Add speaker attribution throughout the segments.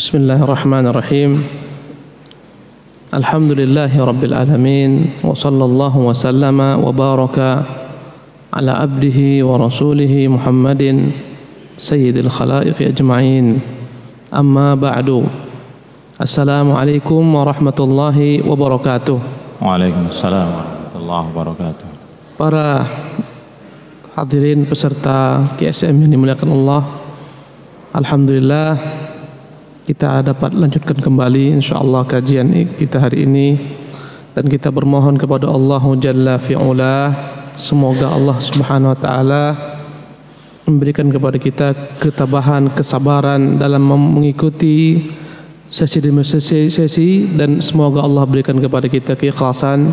Speaker 1: Bismillahirrahmanirrahim. Alhamdulillahi rabbil alamin, wa sallallahu wa sallama wa baraka ala abdihi wa rasulihi Muhammadin sayyidil khalaiqi ajma'in. Amma ba'du. Assalamualaikum warahmatullahi wabarakatuh.
Speaker 2: Waalaikumsalam warahmatullahi wabarakatuh.
Speaker 1: Para hadirin peserta KSM yang dimuliakan Allah, alhamdulillah kita dapat lanjutkan kembali insyaallah kajian kita hari ini, dan kita bermohon kepada Allah Jalla fi'ula, semoga Allah Subhanahu wa taala memberikan kepada kita ketabahan, kesabaran dalam mengikuti sesi demi sesi, dan semoga Allah berikan kepada kita keikhlasan,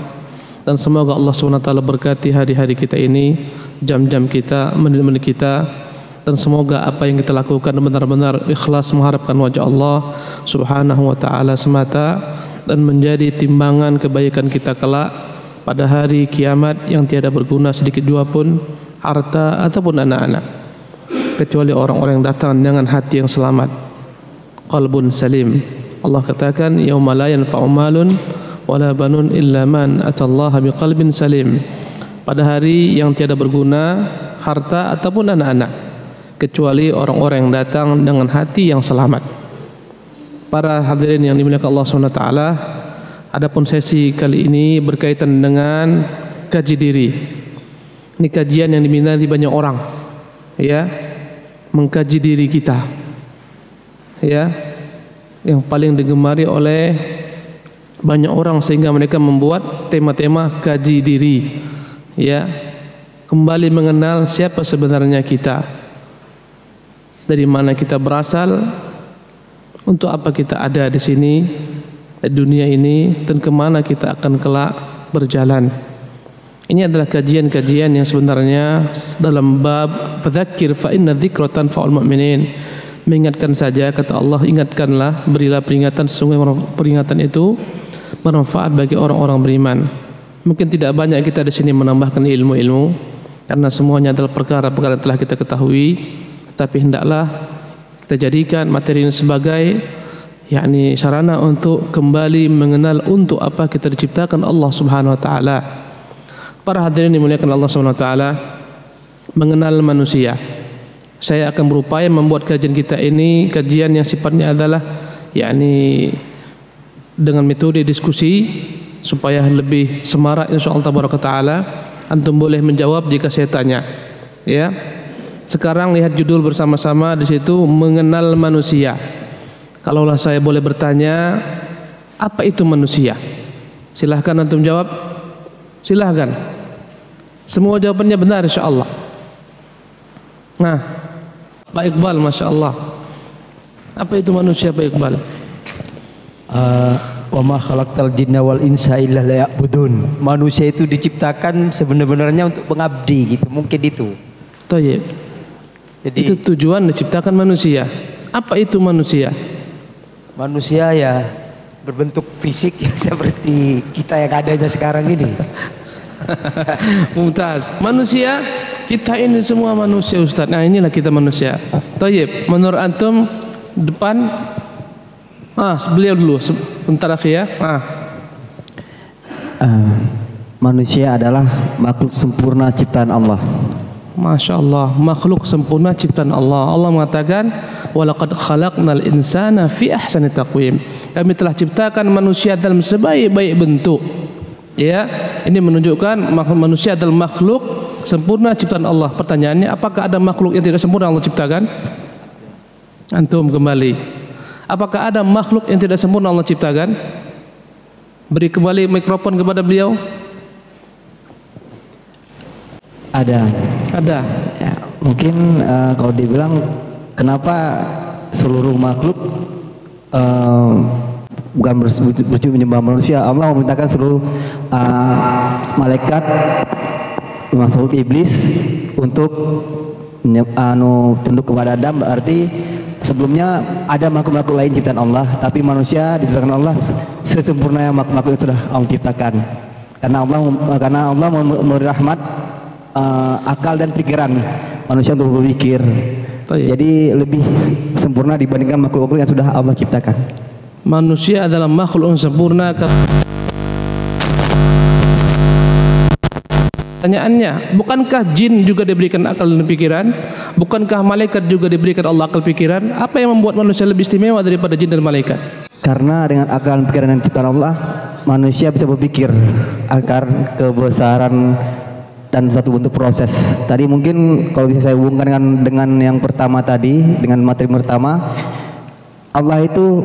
Speaker 1: dan semoga Allah Subhanahu wa taala berkati hari-hari kita ini, jam-jam kita, menit-menit kita, dan semoga apa yang kita lakukan benar-benar ikhlas mengharapkan wajah Allah Subhanahu wa taala semata, dan menjadi timbangan kebaikan kita kelak pada hari kiamat yang tiada berguna sedikit jua pun harta ataupun anak-anak, kecuali orang-orang yang datang dengan hati yang selamat, qalbun salim. Allah katakan yauma la yanfa'u malun wala banun illa man atallaha biqalbin salim. Pada hari yang tiada berguna harta ataupun anak-anak, kecuali orang-orang yang datang dengan hati yang selamat. Para hadirin yang dimuliakan Allah SWT, adapun sesi kali ini berkaitan dengan kaji diri. Ini kajian yang diminati banyak orang, ya, mengkaji diri kita, ya, yang paling digemari oleh banyak orang sehingga mereka membuat tema-tema kaji diri, ya, kembali mengenal siapa sebenarnya kita, dari mana kita berasal, untuk apa kita ada di sini, di dunia ini, dan kemana kita akan kelak berjalan. Ini adalah kajian-kajian yang sebenarnya dalam bab fadzakir fa inna dzikra tanfa'ul mu'minin. Mengingatkan saja, kata Allah, ingatkanlah, berilah peringatan, sesungguhnya peringatan itu bermanfaat bagi orang-orang beriman. Mungkin tidak banyak kita di sini menambahkan ilmu-ilmu, karena semuanya adalah perkara-perkara yang telah kita ketahui. Tapi hendaklah kita jadikan materi ini sebagai yakni sarana untuk kembali mengenal untuk apa kita diciptakan Allah Subhanahu wa taala. Para hadirin dimuliakan Allah Subhanahu wa taala, mengenal manusia. Saya akan berupaya membuat kajian kita ini kajian yang sifatnya adalah yakni dengan metode diskusi supaya lebih semarak insyaallah tabaraka taala. Antum boleh menjawab jika saya tanya, ya. Sekarang lihat judul bersama-sama di situ, mengenal manusia. Kalaulah saya boleh bertanya, apa itu manusia? Silahkan antum jawab. Silahkan. Semua jawabannya benar insyaallah. Nah, Pak Iqbal, masya Allah. Apa itu manusia, Pak Iqbal?
Speaker 3: Wa ma khalaqtal jinna wal insa illa liya'budun. Manusia itu diciptakan sebenarnya untuk mengabdi, gitu. Mungkin itu.
Speaker 1: Thayyib. Jadi itu tujuan diciptakan manusia. Apa itu manusia?
Speaker 3: Manusia ya berbentuk fisik yang seperti kita yang adanya sekarang ini.
Speaker 1: Mumtaz. Manusia, kita ini semua manusia, Ustaz. Nah, inilah kita manusia. Thayyib. Menurut antum depan, beliau dulu sebentar akhi ya.
Speaker 3: Manusia adalah makhluk sempurna ciptaan Allah.
Speaker 1: Masya Allah, makhluk sempurna ciptaan Allah. Allah mengatakan, walaqad khalaqnal insana fi ahsani taqwim. Kami telah ciptakan manusia dalam sebaik-baik bentuk. Ya, ini menunjukkan manusia adalah makhluk sempurna ciptaan Allah. Pertanyaannya, apakah ada makhluk yang tidak sempurna Allah ciptakan? Antum kembali. Apakah ada makhluk yang tidak sempurna Allah ciptakan? Beri kembali mikrofon kepada beliau.
Speaker 3: Ada. Ya, mungkin kalau dibilang kenapa seluruh makhluk bukan berwujud menyembah manusia, Allah memerintahkan seluruh malaikat termasuk iblis untuk tunduk kepada Adam. Berarti sebelumnya ada makhluk-makhluk lain ciptaan Allah, tapi manusia diciptakan Allah sesempurna yang makhluk yang sudah Allah ciptakan. Karena Allah memberi rahmat akal dan pikiran manusia untuk berpikir.
Speaker 1: Tayyib.
Speaker 3: Jadi lebih sempurna dibandingkan makhluk-makhluk yang sudah Allah ciptakan.
Speaker 1: Manusia adalah makhluk yang sempurna. Pertanyaannya, bukankah jin juga diberikan akal dan pikiran? Bukankah malaikat juga diberikan Allah akal pikiran? Apa yang membuat manusia lebih istimewa daripada jin dan malaikat?
Speaker 3: Karena dengan akal dan pikiran yang diciptakan Allah, manusia bisa berpikir akan kebesaran dan suatu bentuk proses. Tadi mungkin kalau bisa saya hubungkan dengan yang pertama tadi, dengan materi pertama, Allah itu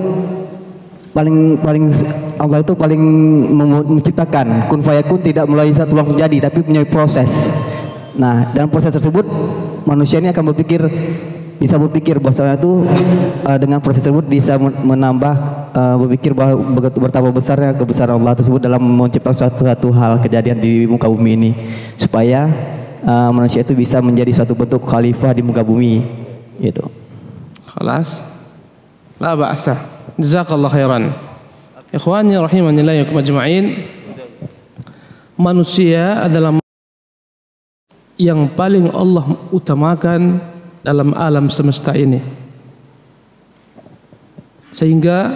Speaker 3: paling menciptakan kun fayakun, tidak melalui satu langsung jadi, tapi punya proses. Nah, dalam proses tersebut manusia ini akan bisa berpikir bahwasanya itu dengan proses tersebut bisa menambah berpikir bahwa betapa besarnya kebesaran Allah tersebut dalam menciptakan suatu hal kejadian di muka bumi ini, supaya manusia itu bisa menjadi suatu bentuk khalifah di muka bumi gitu. Khalas.
Speaker 1: La ba'asa. Jazakallah khairan. Ikhwani rahimani yakum ajma'in. Manusia adalah yang paling Allah utamakan dalam alam semesta ini, sehingga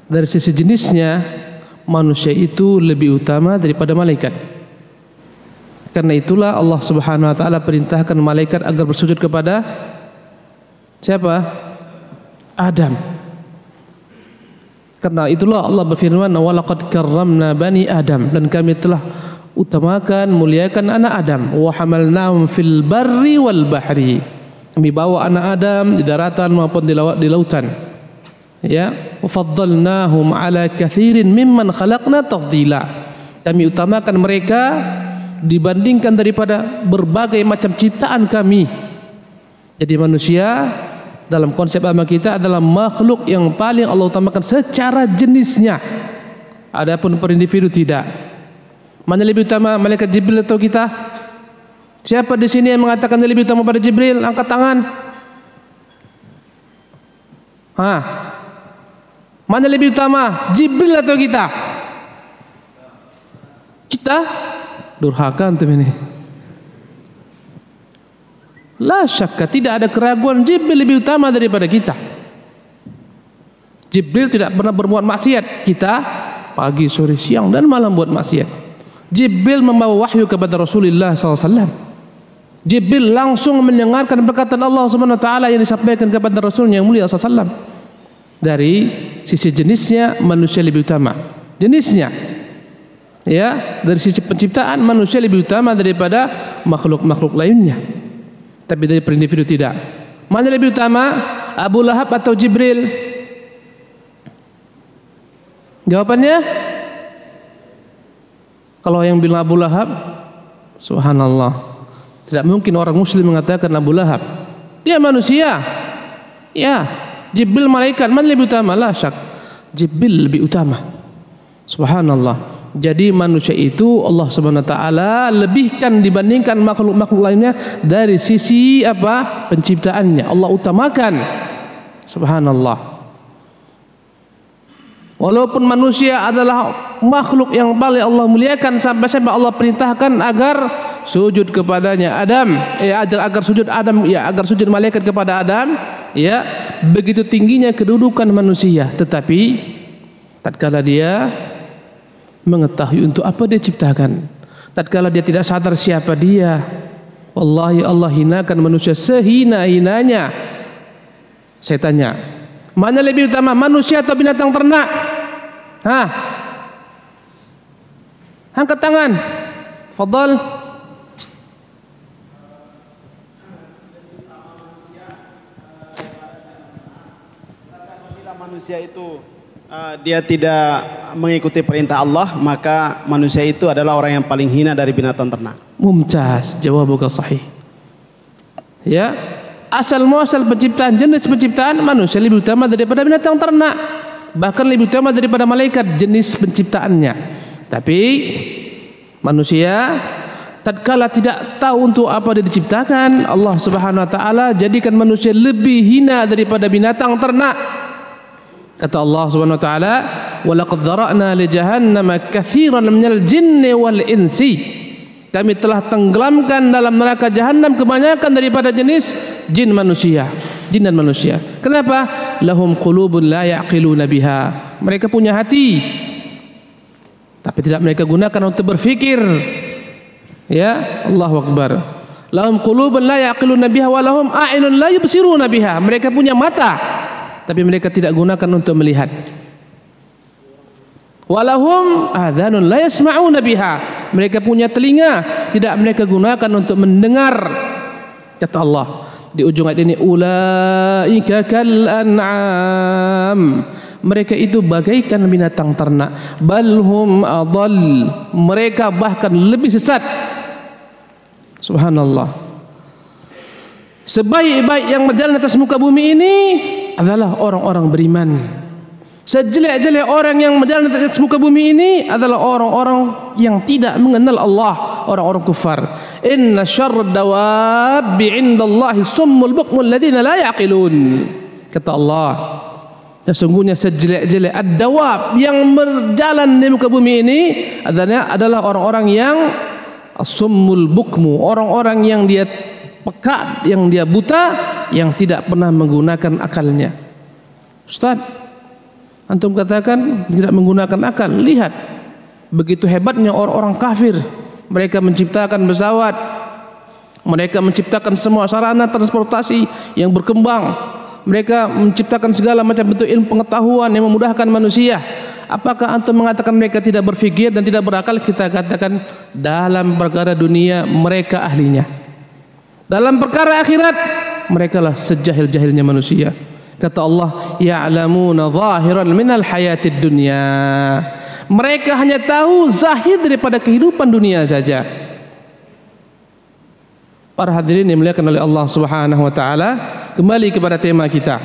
Speaker 1: dari sisi jenisnya manusia itu lebih utama daripada malaikat. Karena itulah Allah Subhanahu wa taala perintahkan malaikat agar bersujud kepada siapa? Adam. Karena itulah Allah berfirman, "Wa laqad karramna bani Adam," dan kami telah utamakan, muliakan anak Adam. "Wa hamalnahum fil barri wal bahri." Kami bawa anak Adam di daratan maupun di lautan. Ya, "Wa faddalnahum ala katsirin mimman khalaqna tafdila." Kami utamakan mereka dibandingkan daripada berbagai macam ciptaan kami. Jadi manusia dalam konsep agama kita adalah makhluk yang paling Allah utamakan secara jenisnya. Adapun per individu tidak. Mana lebih utama, malaikat Jibril atau kita? Siapa di sini yang mengatakan dia lebih utama pada Jibril? Angkat tangan. Mana lebih utama, Jibril atau kita? Kita durhaka antum ini. La syakka, tidak ada keraguan Jibril lebih utama daripada kita. Jibril tidak pernah berbuat maksiat, kita pagi, sore, siang dan malam buat maksiat. Jibril membawa wahyu kepada Rasulullah SAW. Jibril langsung mendengarkan perkataan Allah Subhanahu wa taala yang disampaikan kepada Rasulnya yang mulia SAW. Dari sisi jenisnya manusia lebih utama. Jenisnya, ya, dari sisi penciptaan manusia lebih utama daripada makhluk-makhluk lainnya. Tapi dari per individu tidak. Mana lebih utama, Abu Lahab atau Jibril? Jawabannya, kalau yang bilang Abu Lahab, subhanallah, tidak mungkin orang muslim mengatakan Abu Lahab. Dia manusia. Ya, Jibril malaikat, mana lebih utama? La syak, Jibril lebih utama. Subhanallah. Jadi manusia itu Allah Subhanahu wa taala lebihkan dibandingkan makhluk-makhluk lainnya dari sisi apa? Penciptaannya. Allah utamakan. Subhanallah. Walaupun manusia adalah makhluk yang paling Allah muliakan, sampai-sampai Allah perintahkan agar sujud kepadanya Adam, agar sujud Adam, agar sujud malaikat kepada Adam, begitu tingginya kedudukan manusia. Tetapi tatkala dia mengetahui untuk apa dia ciptakan, tatkala dia tidak sadar siapa dia, wallahi Allah hinakan manusia sehina-hinanya. Saya tanya, mana lebih utama, manusia atau binatang ternak? Angkat tangan. Fadhal.
Speaker 4: Manusia itu dia tidak mengikuti perintah Allah, maka manusia itu adalah orang yang paling hina dari binatang ternak.
Speaker 1: Mumtaz, jawabuka sahih. Ya, asal muasal penciptaan, jenis penciptaan manusia lebih utama daripada binatang ternak, bahkan lebih utama daripada malaikat jenis penciptaannya. Tapi manusia tatkala tidak tahu untuk apa dia diciptakan, Allah Subhanahu wa taala jadikan manusia lebih hina daripada binatang ternak. Kata Allah Subhanahu wa taala, "Wa laqad dzara'na li jahannama katsiran minal jinni wal insi." kami telah tenggelamkan dalam neraka jahanam kebanyakan daripada jenis jin dan manusia. Kenapa? Lahum qulubun la ya'qiluna biha. Mereka punya hati, tapi tidak mereka gunakan untuk berfikir. Ya, Allahu Akbar. Lahum qulubun la ya'qiluna biha wa lahum a'yunun la yubsiruna biha. Mereka punya mata, tapi mereka tidak gunakan untuk melihat. Walahum adhanun la yasma'una biha. Mereka punya telinga, tidak mereka gunakan untuk mendengar. Kata Allah di ujung ayat ini, ulaika kal an'am. Mereka itu bagaikan binatang ternak. Balhum adall. Mereka bahkan lebih sesat. Subhanallah. Sebaik-baik yang berjalan atas muka bumi ini adalah orang-orang beriman. Sejelek-jelek orang yang berjalan di atas muka bumi ini adalah orang-orang yang tidak mengenal Allah, orang-orang kufar. Inna syarrad dawabi 'indallahi summul bukmul ladzina la ya'qilun. Kata Allah, sesungguhnya sejelek-jelek ad-dawab yang berjalan di muka bumi ini adalah orang-orang yang summul bukmu, orang-orang yang dia peka, yang dia buta, yang tidak pernah menggunakan akalnya. Ustaz, antum katakan tidak menggunakan akal. Lihat begitu hebatnya orang-orang kafir. Mereka menciptakan pesawat, mereka menciptakan semua sarana transportasi yang berkembang, mereka menciptakan segala macam bentuk ilmu pengetahuan yang memudahkan manusia. Apakah antum mengatakan mereka tidak berfikir dan tidak berakal? Kita katakan dalam perkara dunia mereka ahlinya, dalam perkara akhirat mereka lah sejahil-jahilnya manusia. Kata Allah, ya'lamuna zahiran minal hayatid dunya. Mereka hanya tahu zahir daripada kehidupan dunia saja. Para hadirin yang dimuliakan oleh Allah Subhanahu wa taala, kembali kepada tema kita,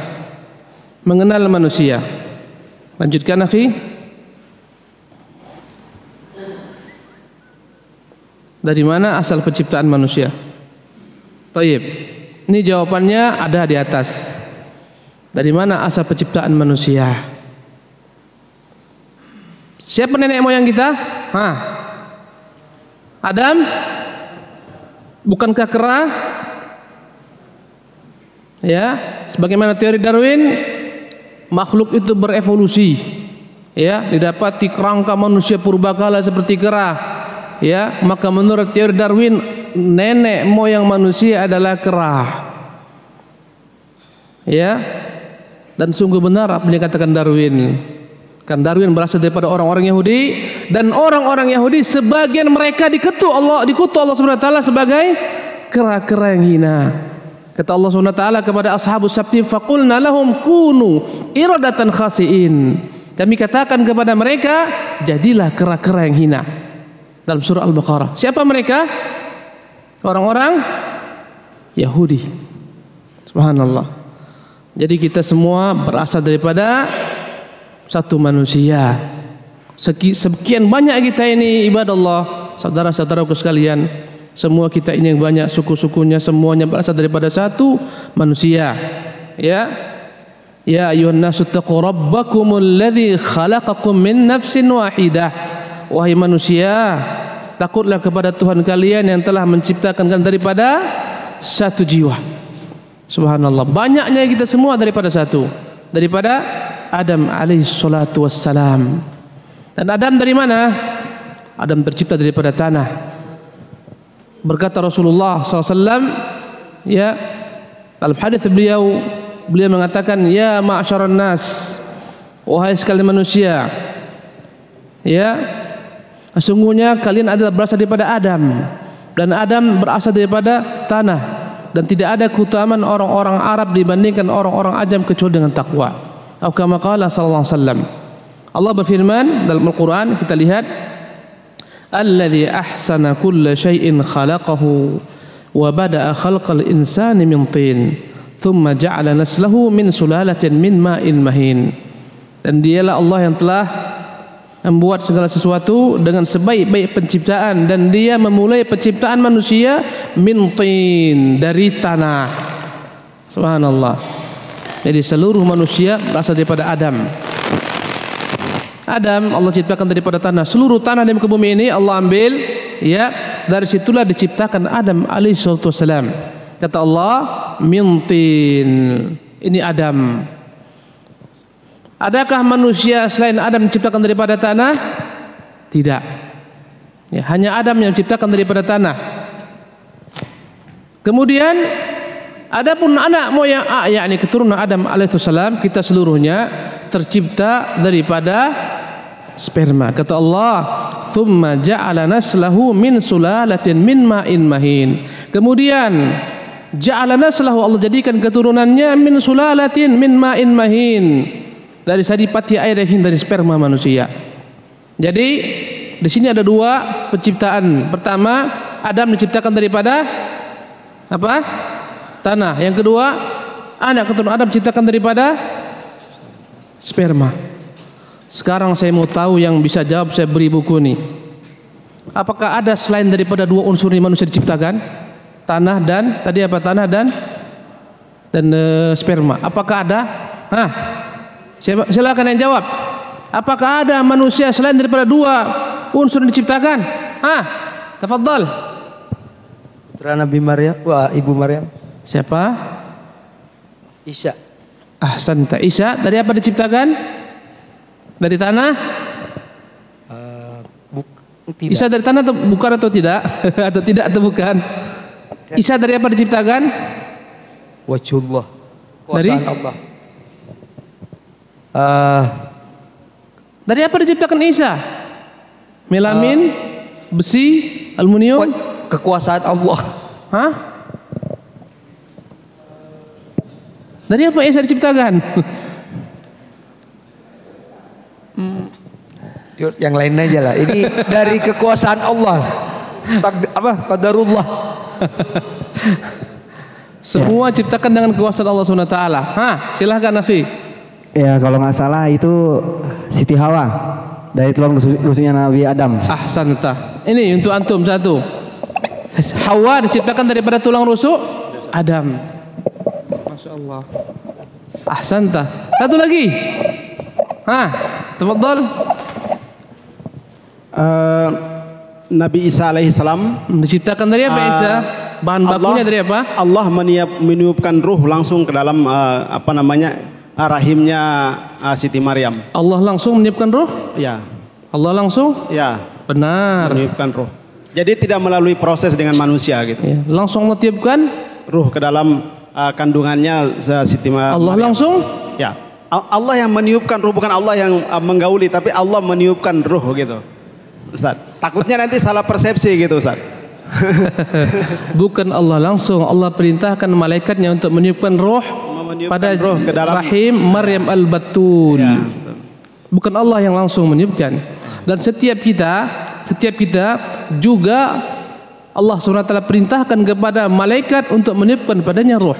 Speaker 1: mengenal manusia. Lanjutkan, akhi. Dari mana asal penciptaan manusia? Taib. Ini jawabannya ada di atas. Dari mana asal penciptaan manusia? Siapa nenek moyang kita? Adam? Bukankah kera? Ya, sebagaimana teori Darwin, makhluk itu berevolusi. Ya, didapati kerangka manusia purbakala seperti kera. Ya, maka menurut teori Darwin, nenek moyang manusia adalah kera. Ya. Dan sungguh benar apa yang dikatakan Darwin. Kan Darwin berasal daripada orang-orang Yahudi, dan orang-orang Yahudi sebagian mereka dikutuk Allah Subhanahu wa taala sebagai kera-kera yang hina. Kata Allah Subhanahu wa taala kepada ashabus sabti, faqulna lahum kunu iradatan khasiin. Kami katakan kepada mereka, jadilah kera-kera yang hina. Dalam surah Al-Baqarah. Siapa mereka? Orang-orang Yahudi. Subhanallah. Jadi kita semua berasal daripada satu manusia. Sekian banyak kita ini ibadah Allah, saudara-saudaraku sekalian. Semua kita ini yang banyak suku-sukunya, semuanya berasal daripada satu manusia. Ya, ya ayuhan nasu taqu rabbakumul ladzi khalaqakum min nafsin wahidah. Wahai manusia, takutlah kepada Tuhan kalian yang telah menciptakan kalian daripada satu jiwa. Subhanallah, banyaknya kita semua daripada satu, daripada Adam alaihi salatu wassalam. Dan Adam dari mana? Adam tercipta daripada tanah. Berkata Rasulullah SAW, ya, dalam hadis beliau mengatakan, ya ma'syaran nas, wahai sekalian manusia, ya, sesungguhnya kalian adalah berasal daripada Adam, dan Adam berasal daripada tanah. Dan tidak ada keutamaan orang-orang Arab dibandingkan orang-orang Ajam kecuali dengan takwa. Atau kama qala sallallahu alaihi wasallam. Allah berfirman dalam Al-Qur'an, kita lihat, alladzi ahsana kulla syai'in khalaqahu wa bada'a khalqal insani min tin thumma ja'ala naslahu min sulalatin min ma'in mahin. Dan dialah Allah yang telah membuat segala sesuatu dengan sebaik-baik penciptaan, dan dia memulai penciptaan manusia min tin, dari tanah. Subhanallah. Jadi seluruh manusia berasal daripada Adam. Adam Allah ciptakan daripada tanah. Seluruh tanah di muka bumi ini Allah ambil, ya, dari situlah diciptakan Adam alaihissalam. Kata Allah, min tin. Ini Adam. Adakah manusia selain Adam diciptakan daripada tanah? Tidak. Ya, hanya Adam yang diciptakan daripada tanah. Kemudian adapun anak moyang yakni keturunan Adam alaihissalam, kita seluruhnya tercipta daripada sperma. Kata Allah, "Tsumma ja'ala naslahu min sulalatin min ma'in mahin." Kemudian ja'ala naslahu, Allah jadikan keturunannya min sulalatin min ma'in mahin, dari sadipati air yang dari sperma manusia. Jadi di sini ada dua penciptaan. Pertama, Adam diciptakan daripada apa? Tanah. Yang kedua, anak keturunan Adam diciptakan daripada sperma. Sekarang saya mau tahu, yang bisa jawab saya beri buku nih. Apakah ada selain daripada dua unsur ini manusia diciptakan? Tanah dan tadi apa? Tanah dan sperma. Apakah ada? Silakan yang jawab. Apakah ada manusia selain daripada dua unsur yang diciptakan? Tafadhal.
Speaker 5: Putra Nabi Maryam, ibu Maryam.
Speaker 1: Siapa?
Speaker 5: Isa.
Speaker 1: Ahsanta. Isa dari apa diciptakan? Dari tanah?
Speaker 5: Tidak.
Speaker 1: Isa dari tanah atau bukan atau tidak? Atau tidak atau bukan? Isa dari apa diciptakan?
Speaker 5: Wajhullah.
Speaker 1: Dari
Speaker 5: Allah.
Speaker 1: Dari apa diciptakan Isa? Melamin, besi, aluminium?
Speaker 5: Kekuasaan Allah.
Speaker 1: Dari apa Isa diciptakan?
Speaker 5: Yang lain aja lah. Ini dari kekuasaan Allah. Qadarullah.
Speaker 1: Semua ciptakan dengan kekuasaan Allah SWT. Silahkan Nafi.
Speaker 3: Ya, kalau nggak salah itu Siti Hawa dari tulang rusuknya Nabi Adam.
Speaker 1: Ahsanta. Ini untuk antum satu. Hawa diciptakan daripada tulang rusuk Adam. Masya Allah. Ahsanta. Satu lagi. Tafadhal.
Speaker 4: Nabi Isa alaihissalam
Speaker 1: diciptakan dari apa Isa? Bahan bakunya dari apa?
Speaker 4: Allah meniupkan ruh langsung ke dalam rahimnya Siti Maryam.
Speaker 1: Allah langsung meniupkan ruh?
Speaker 4: Ya.
Speaker 1: Allah langsung?
Speaker 4: Ya.
Speaker 1: Benar.
Speaker 4: Meniupkan ruh. Jadi tidak melalui proses dengan manusia gitu.
Speaker 1: Ya. Langsung meniupkan
Speaker 4: ruh ke dalam kandungannya Siti Maryam.
Speaker 1: Allah langsung?
Speaker 4: Ya. Allah yang meniupkan ruh, bukan Allah yang menggauli, tapi Allah meniupkan ruh gitu. Ustaz, takutnya nanti salah persepsi gitu Ustaz.
Speaker 1: Bukan Allah langsung, Allah perintahkan malaikatnya untuk meniupkan roh pada
Speaker 4: roh ke dalam
Speaker 1: rahim Maryam al-Batul.
Speaker 4: Ya,
Speaker 1: bukan Allah yang langsung meniupkan. Dan setiap kita juga Allah SWT perintahkan kepada malaikat untuk meniupkan padanya roh.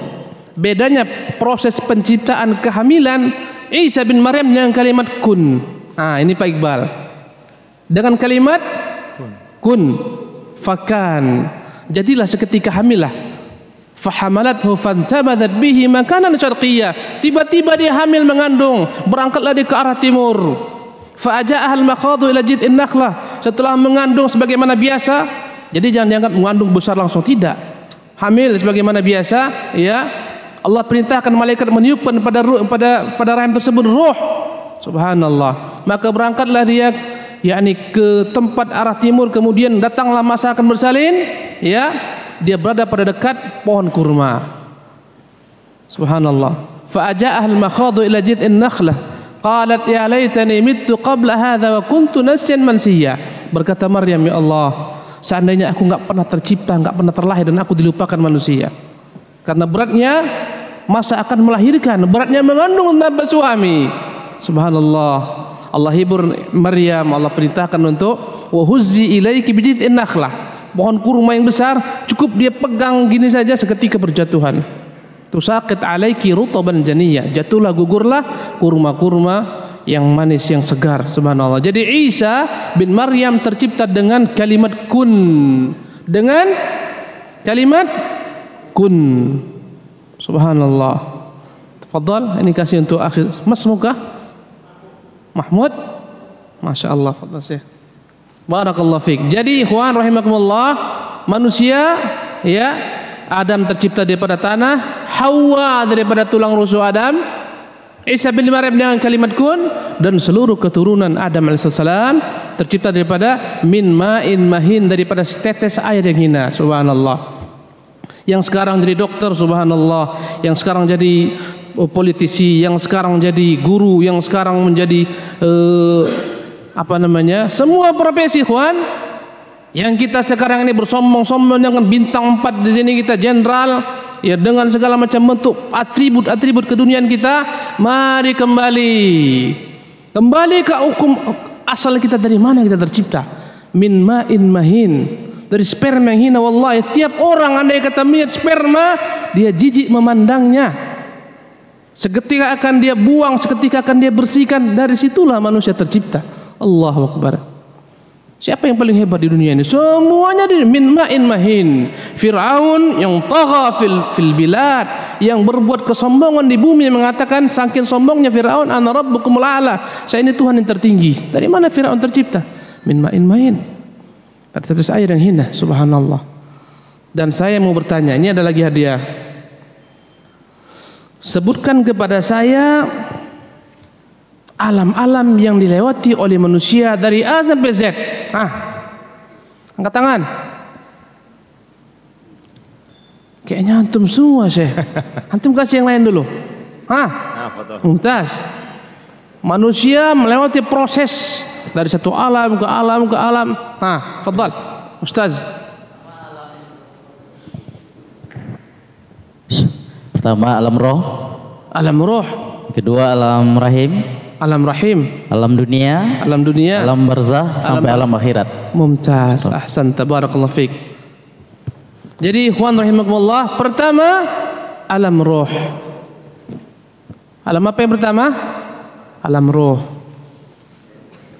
Speaker 1: Bedanya proses penciptaan kehamilan Isa bin Maryam dengan kalimat kun. Ini Pak Iqbal. Dengan kalimat kun, fakan, jadilah seketika hamilah. Fahamalathu fantabadat bihi makanan syarqiyyah. Tiba-tiba dia hamil mengandung, berangkatlah dia ke arah timur. Fa'aja'aha al-makhadu ila jid'in nakhlah. Setelah mengandung sebagaimana biasa, jadi jangan dianggap mengandung besar langsung, tidak. Hamil sebagaimana biasa, ya. Allah perintahkan malaikat meniupkan pada rahim tersebut ruh. Subhanallah. Maka berangkatlah dia ke tempat arah timur, kemudian datanglah masa akan bersalin, ya. Dia berada pada dekat pohon kurma. Subhanallah. Fa'aja'aha al-makhadu ila jid'in nakhlah. Qalat ya laitani mittu qabla hadza wa kuntu nasyan mansiyya. Berkata Maryam, ya Allah, seandainya aku enggak pernah tercipta, enggak pernah terlahir, dan aku dilupakan manusia. Karena beratnya masa akan melahirkan, beratnya mengandung tanpa suami. Subhanallah. Allah hibur Maryam, Allah perintahkan untuk wa huzzi ilaiki bijid'in nakhlah. Pohon kurma yang besar, cukup dia pegang gini saja seketika berjatuhan. Tusaqit alaiki rutaban janiyah. Jatuhlah, gugurlah kurma-kurma yang manis, yang segar. Subhanallah. Jadi Isa bin Maryam tercipta dengan kalimat kun. Dengan kalimat kun. Subhanallah. Tafadhal, ini kasih untuk akhir. Mas muka Mahmud, Masya Allah, Syekh. Barakallahu fiik. Jadi ikhwan rahimakumullah, manusia ya, Adam tercipta daripada tanah, Hawa daripada tulang rusuk Adam, Isa bin Maryam dengan kalimat kun, dan seluruh keturunan Adam alaihissalam tercipta daripada min ma'in mahin, daripada setetes air yang hina. Subhanallah. Yang sekarang jadi dokter, subhanallah, yang sekarang jadi politisi, yang sekarang jadi guru, yang sekarang menjadi semua profesi, ikhwan. Yang kita sekarang ini bersombong-sombong dengan bintang 4 di sini, kita jenderal, ya, dengan segala macam bentuk atribut-atribut keduniaan kita. Mari kembali ke hukum asal kita, dari mana kita tercipta. Min ma'in mahin, dari sperma yang hina. Wallahi, setiap orang andai kata melihat sperma, dia jijik memandangnya. Seketika akan dia buang, seketika akan dia bersihkan. Dari situlah manusia tercipta. Allahu Akbar. Siapa yang paling hebat di dunia ini? Semuanya di min ma'in mahin. Fir'aun yang tagha fil bilad, yang berbuat kesombongan di bumi, mengatakan saking sombongnya Fir'aun, ana rabbukumul a'la, saya ini Tuhan yang tertinggi. Dari mana Fir'aun tercipta? Min ma'in mahin, dari tetes air yang hina. Subhanallah. Dan saya mau bertanya, ini ada lagi hadiah. Sebutkan kepada saya alam-alam yang dilewati oleh manusia dari A sampai Z. Angkat tangan. Kayaknya antum semua, Syekh. Antum kasih yang lain dulu. Mumtaz. Manusia melewati proses dari satu alam ke alam ke alam. Fadhal, Ustaz.
Speaker 6: Pertama alam roh.
Speaker 1: Alam roh.
Speaker 6: Kedua alam rahim.
Speaker 1: Alam rahim,
Speaker 6: alam dunia, alam barzah, sampai alam akhirat.
Speaker 1: Mumtaz, ahsan, tabarakallahu fiik. Jadi ikhwan rahimakumullah, pertama alam roh. Alam apa yang pertama? Alam roh.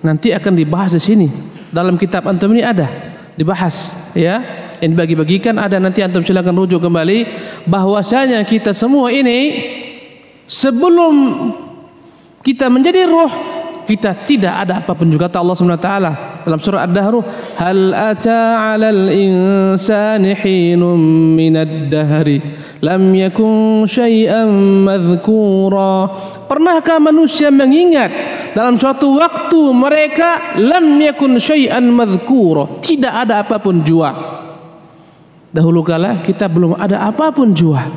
Speaker 1: Nanti akan dibahas di sini. Dalam kitab antum ini ada dibahas, ya. Yang dibagi-bagikan ada, nanti antum silakan rujuk kembali bahwasanya kita semua ini sebelum kita menjadi roh, kita tidak ada apapun juga. Kata Allah Subhanahu wa taala dalam surah Ad-Dahr, hal ata 'alal insani hinum minad dahri lam yakun syai'an madhkura. Pernahkah manusia mengingat dalam suatu waktu mereka lam yakun syai'an madhkura, tidak ada apapun jua. Dahulu kala kita belum ada apapun jua,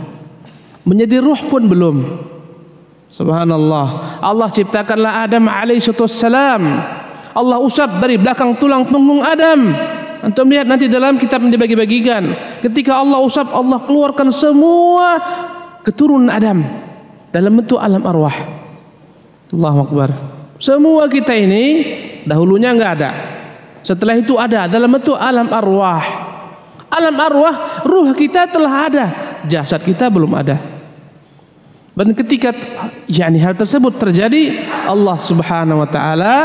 Speaker 1: menjadi ruh pun belum. Subhanallah. Allah ciptakanlah Adam alaihissalam. Allah usap dari belakang tulang punggung Adam. Antum lihat nanti dalam kitab yang dibagi-bagikan. Ketika Allah usap, Allah keluarkan semua keturunan Adam dalam bentuk alam arwah. Allahu Akbar. Semua kita ini dahulunya enggak ada. Setelah itu ada dalam bentuk alam arwah. Alam arwah, ruh kita telah ada, jasad kita belum ada. Dan ketika hal tersebut terjadi, Allah Subhanahu wa taala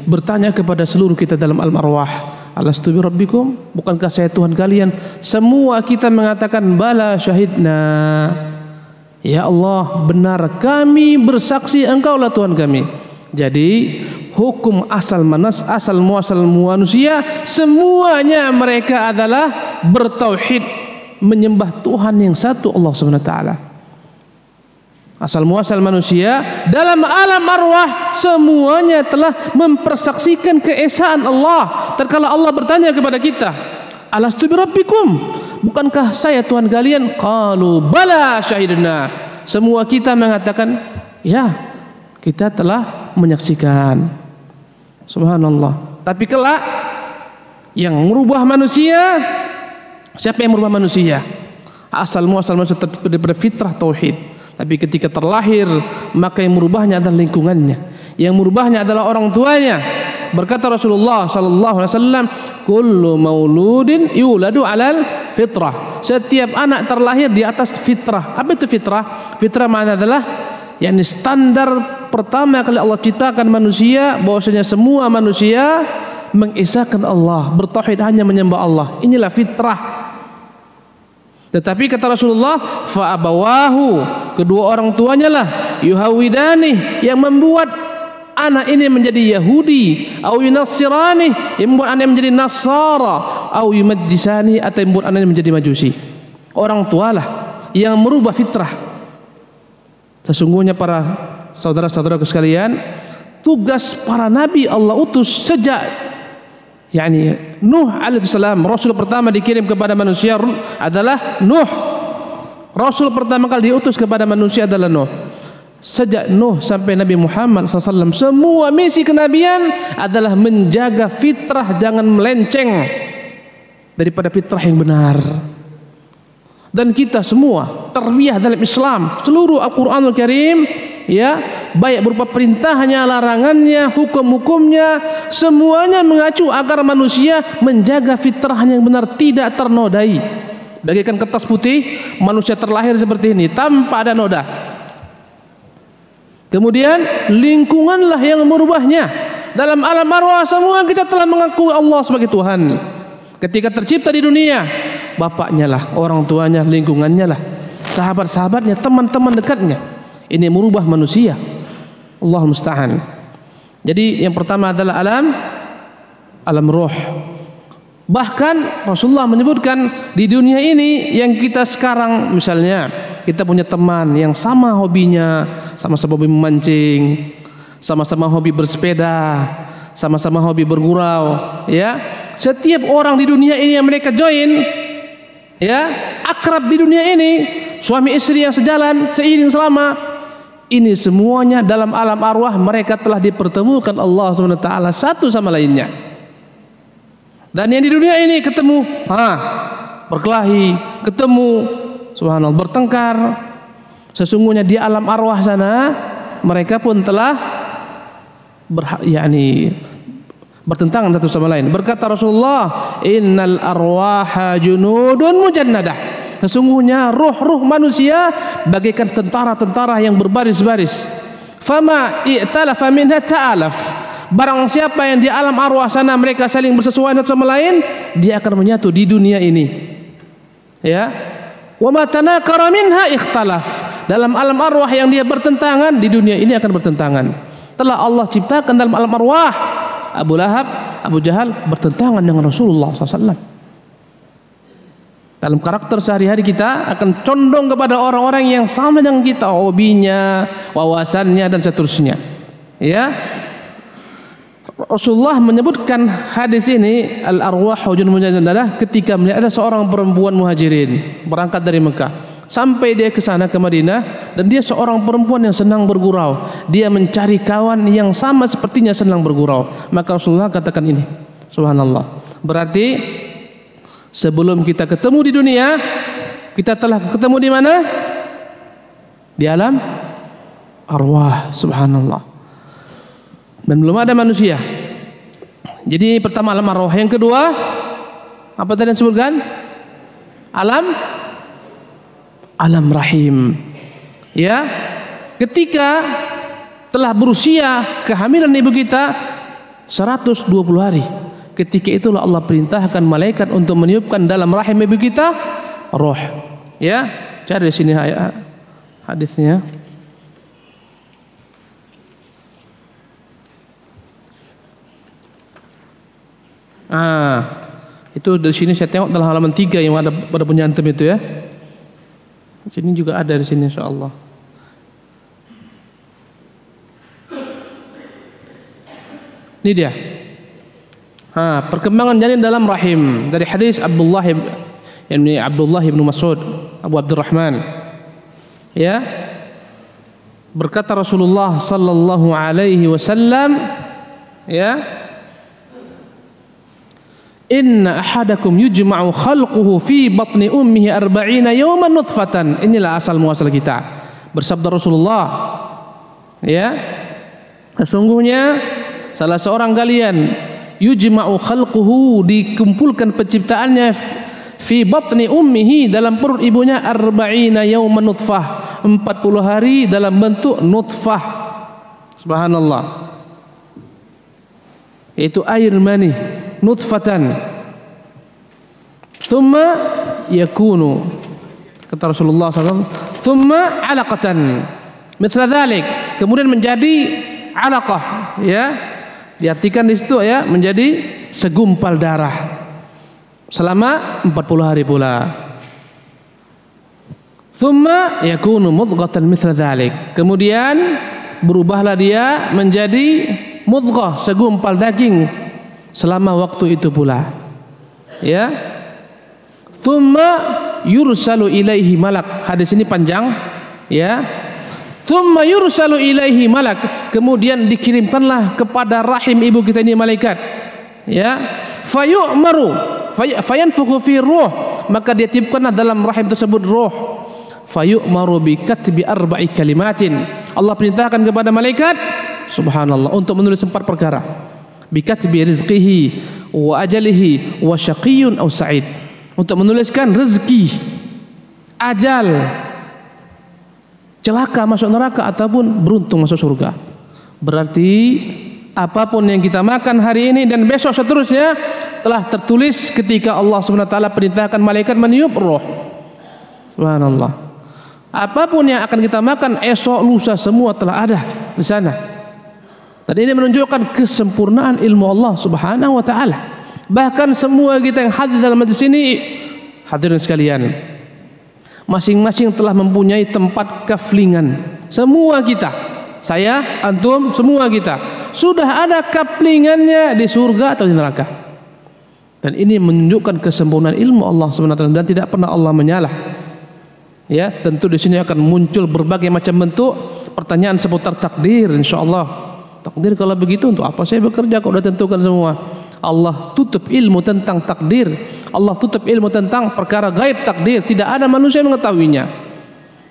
Speaker 1: bertanya kepada seluruh kita dalam alam arwah, alastu bi rabbikum, bukankah saya Tuhan kalian? Semua kita mengatakan bala syahidna. Ya Allah, benar kami bersaksi engkaulah Tuhan kami. Jadi hukum asal muasal manusia semuanya mereka adalah bertauhid, menyembah Tuhan yang satu, Allah Subhanahu wa taala. Asal muasal manusia dalam alam arwah semuanya telah mempersaksikan keesaan Allah. Tatkala Allah bertanya kepada kita, alastu bi rabbikum, bukankah saya Tuhan kalian? Qalu bala syahidna. Semua kita mengatakan, ya, kita telah menyaksikan. Subhanallah. Tapi kelak yang merubah manusia, siapa yang merubah manusia? Asal muasal manusia daripada fitrah tauhid. Tapi ketika terlahir, maka yang merubahnya adalah lingkungannya. Yang merubahnya adalah orang tuanya. Berkata Rasulullah sallallahu alaihi wasallam, "Kullu mauludin yuladu 'alal fitrah." Setiap anak terlahir di atas fitrah. Apa itu fitrah? Fitrah maknanya adalah standar pertama kali Allah ciptakan manusia, bahwasanya semua manusia mengesahkan Allah, bertauhid, hanya menyembah Allah. Inilah fitrah. Tetapi kata Rasulullah, fa abawahu, kedua orang tuanya lah, yuhawidani, yang membuat anak ini menjadi Yahudi, atau Nasrani, yang membuat anak menjadi Nasara, atau Yumajjisani, atau yang membuat anak menjadi Majusi. Orang tualah yang merubah fitrah. Sesungguhnya para saudara-saudara sekalian, tugas para nabi Allah utus sejak Nuh alaihissalam, Rasul pertama dikirim kepada manusia adalah Nuh. Rasul pertama kali diutus kepada manusia adalah Nuh. Sejak Nuh sampai Nabi Muhammad SAW, semua misi kenabian adalah menjaga fitrah jangan melenceng daripada fitrah yang benar. Dan kita semua terbiah dalam Islam, seluruh Al-Quranul Karim, ya, baik berupa perintahnya, larangannya, hukum-hukumnya, semuanya mengacu agar manusia menjaga fitrahnya yang benar, tidak ternodai. Bagaikan kertas putih, manusia terlahir seperti ini tanpa ada noda. Kemudian lingkunganlah yang merubahnya. Dalam alam arwah semua kita telah mengakui Allah sebagai Tuhan. Ketika tercipta di dunia, bapaknya lah, orang tuanya, lingkungannya lah, sahabat-sahabatnya, teman-teman dekatnya. Ini merubah manusia. Allah musta'an. Jadi yang pertama adalah alam roh. Bahkan Rasulullah menyebutkan di dunia ini yang kita sekarang, misalnya kita punya teman yang sama hobinya, sama-sama hobi memancing, sama-sama hobi bersepeda, sama-sama hobi bergurau, ya. Setiap orang di dunia ini yang mereka join, ya, akrab di dunia ini, suami istri yang sejalan, seiring selama, ini semuanya dalam alam arwah mereka telah dipertemukan Allah SWT satu sama lainnya. Dan yang di dunia ini ketemu, berkelahi, ketemu, subhanallah, bertengkar. Sesungguhnya di alam arwah sana mereka pun telah bertentangan satu sama lain. Berkata Rasulullah, innal arwaha junudun mujannadah. Sesungguhnya ruh-ruh manusia bagaikan tentara-tentara yang berbaris-baris. Fama i'talafa minha ta'alaf. Barang siapa yang di alam arwah sana mereka saling bersesuaian satu sama lain, dia akan menyatu di dunia ini. Ya. Wa ma tanakara minha ikhtalaf. Dalam alam arwah yang dia bertentangan, di dunia ini akan bertentangan. Telah Allah ciptakan dalam alam arwah Abu Lahab, Abu Jahal bertentangan dengan Rasulullah SAW. Dalam karakter sehari-hari kita akan condong kepada orang-orang yang sama dengan kita, hobinya, wawasannya dan seterusnya. Ya. Rasulullah menyebutkan hadis ini al-arwah junudun mujannadah ketika melihat ada seorang perempuan muhajirin berangkat dari Mekah sampai dia ke sana ke Madinah, dan dia seorang perempuan yang senang bergurau. Dia mencari kawan yang sama sepertinya senang bergurau. Maka Rasulullah katakan ini, subhanallah. Berarti sebelum kita ketemu di dunia, kita telah ketemu di mana? Di alam arwah, subhanallah. Dan belum ada manusia. Jadi pertama alam arwah, yang kedua apa tadi yang disebutkan? Alam rahim. Ya. Ketika telah berusia kehamilan ibu kita 120 hari. Ketika itulah Allah perintahkan malaikat untuk meniupkan dalam rahim ibu kita roh. Ya. Cari di sini hadisnya. Itu dari sini saya tengok dalam halaman 3 yang ada pada punya antum itu ya. Di sini juga ada di sini insyaallah. Ini dia. Perkembangan janin dalam rahim dari hadis Abdullah bin Mas'ud, Abu Abdurrahman. Ya. Berkata Rasulullah sallallahu alaihi wasallam, ya, inna ahadakum yujma'u khalquhu fi batni ummihi 40 yawman nutfatan. Inilah asal muasal kita. Bersabda Rasulullah, ya, sesungguhnya salah seorang kalian yujma'u khalquhu, dikumpulkan penciptaannya, fi batni ummihi, dalam perut ibunya, 40 yawman nutfah, 40 hari dalam bentuk nutfah. Subhanallah. Yaitu air mani, nutfatan. Thumma yakunu, kata Rasulullah SAW, thumma alaqatan mithla dhalik, kemudian menjadi alaqah, ya. Diartikan di situ ya menjadi segumpal darah selama 40 hari pula. Thumma yakunu mudghatan mithla dzalik. Kemudian berubahlah dia menjadi mudghah, segumpal daging selama waktu itu pula. Ya. Thumma yursalu ilaihi malak. Hadis ini panjang, ya. Thumma yursalu ilaihi malak. Kemudian dikirimkanlah kepada rahim ibu kita ini malaikat. Ya. Fayu'maru fayanfukhu fi ruh. Maka dia tiupkanlah dalam rahim tersebut ruh. Fayu'maru bi katbi arba'i kalimatin. Allah perintahkan kepada malaikat, subhanallah, untuk menulis 4 perkara. Bi katbi rizqihi wa ajalihi wa syaqiyyun aw sa'id. Untuk menuliskan rezeki, ajal, celaka masuk neraka ataupun beruntung masuk surga. Berarti apapun yang kita makan hari ini dan besok seterusnya telah tertulis ketika Allah Subhanahu wa taala perintahkan malaikat meniup roh. Subhanallah. Apapun yang akan kita makan esok lusa semua telah ada di sana. Dan ini menunjukkan kesempurnaan ilmu Allah Subhanahu wa taala. Bahkan semua kita yang hadir dalam majlis ini, hadirin sekalian, masing-masing telah mempunyai tempat kaflingan. Semua kita, saya, antum, semua kita sudah ada kaflingannya di surga atau di neraka. Dan ini menunjukkan kesempurnaan ilmu Allah Subhanahu wa taala dan tidak pernah Allah menyalah. Ya, tentu di sini akan muncul berbagai macam bentuk pertanyaan seputar takdir, insyaallah. Takdir kalau begitu untuk apa saya bekerja kalau sudah tentukan semua? Allah tutup ilmu tentang takdir. Allah tutup ilmu tentang perkara gaib takdir. Tidak ada manusia yang mengetahuinya.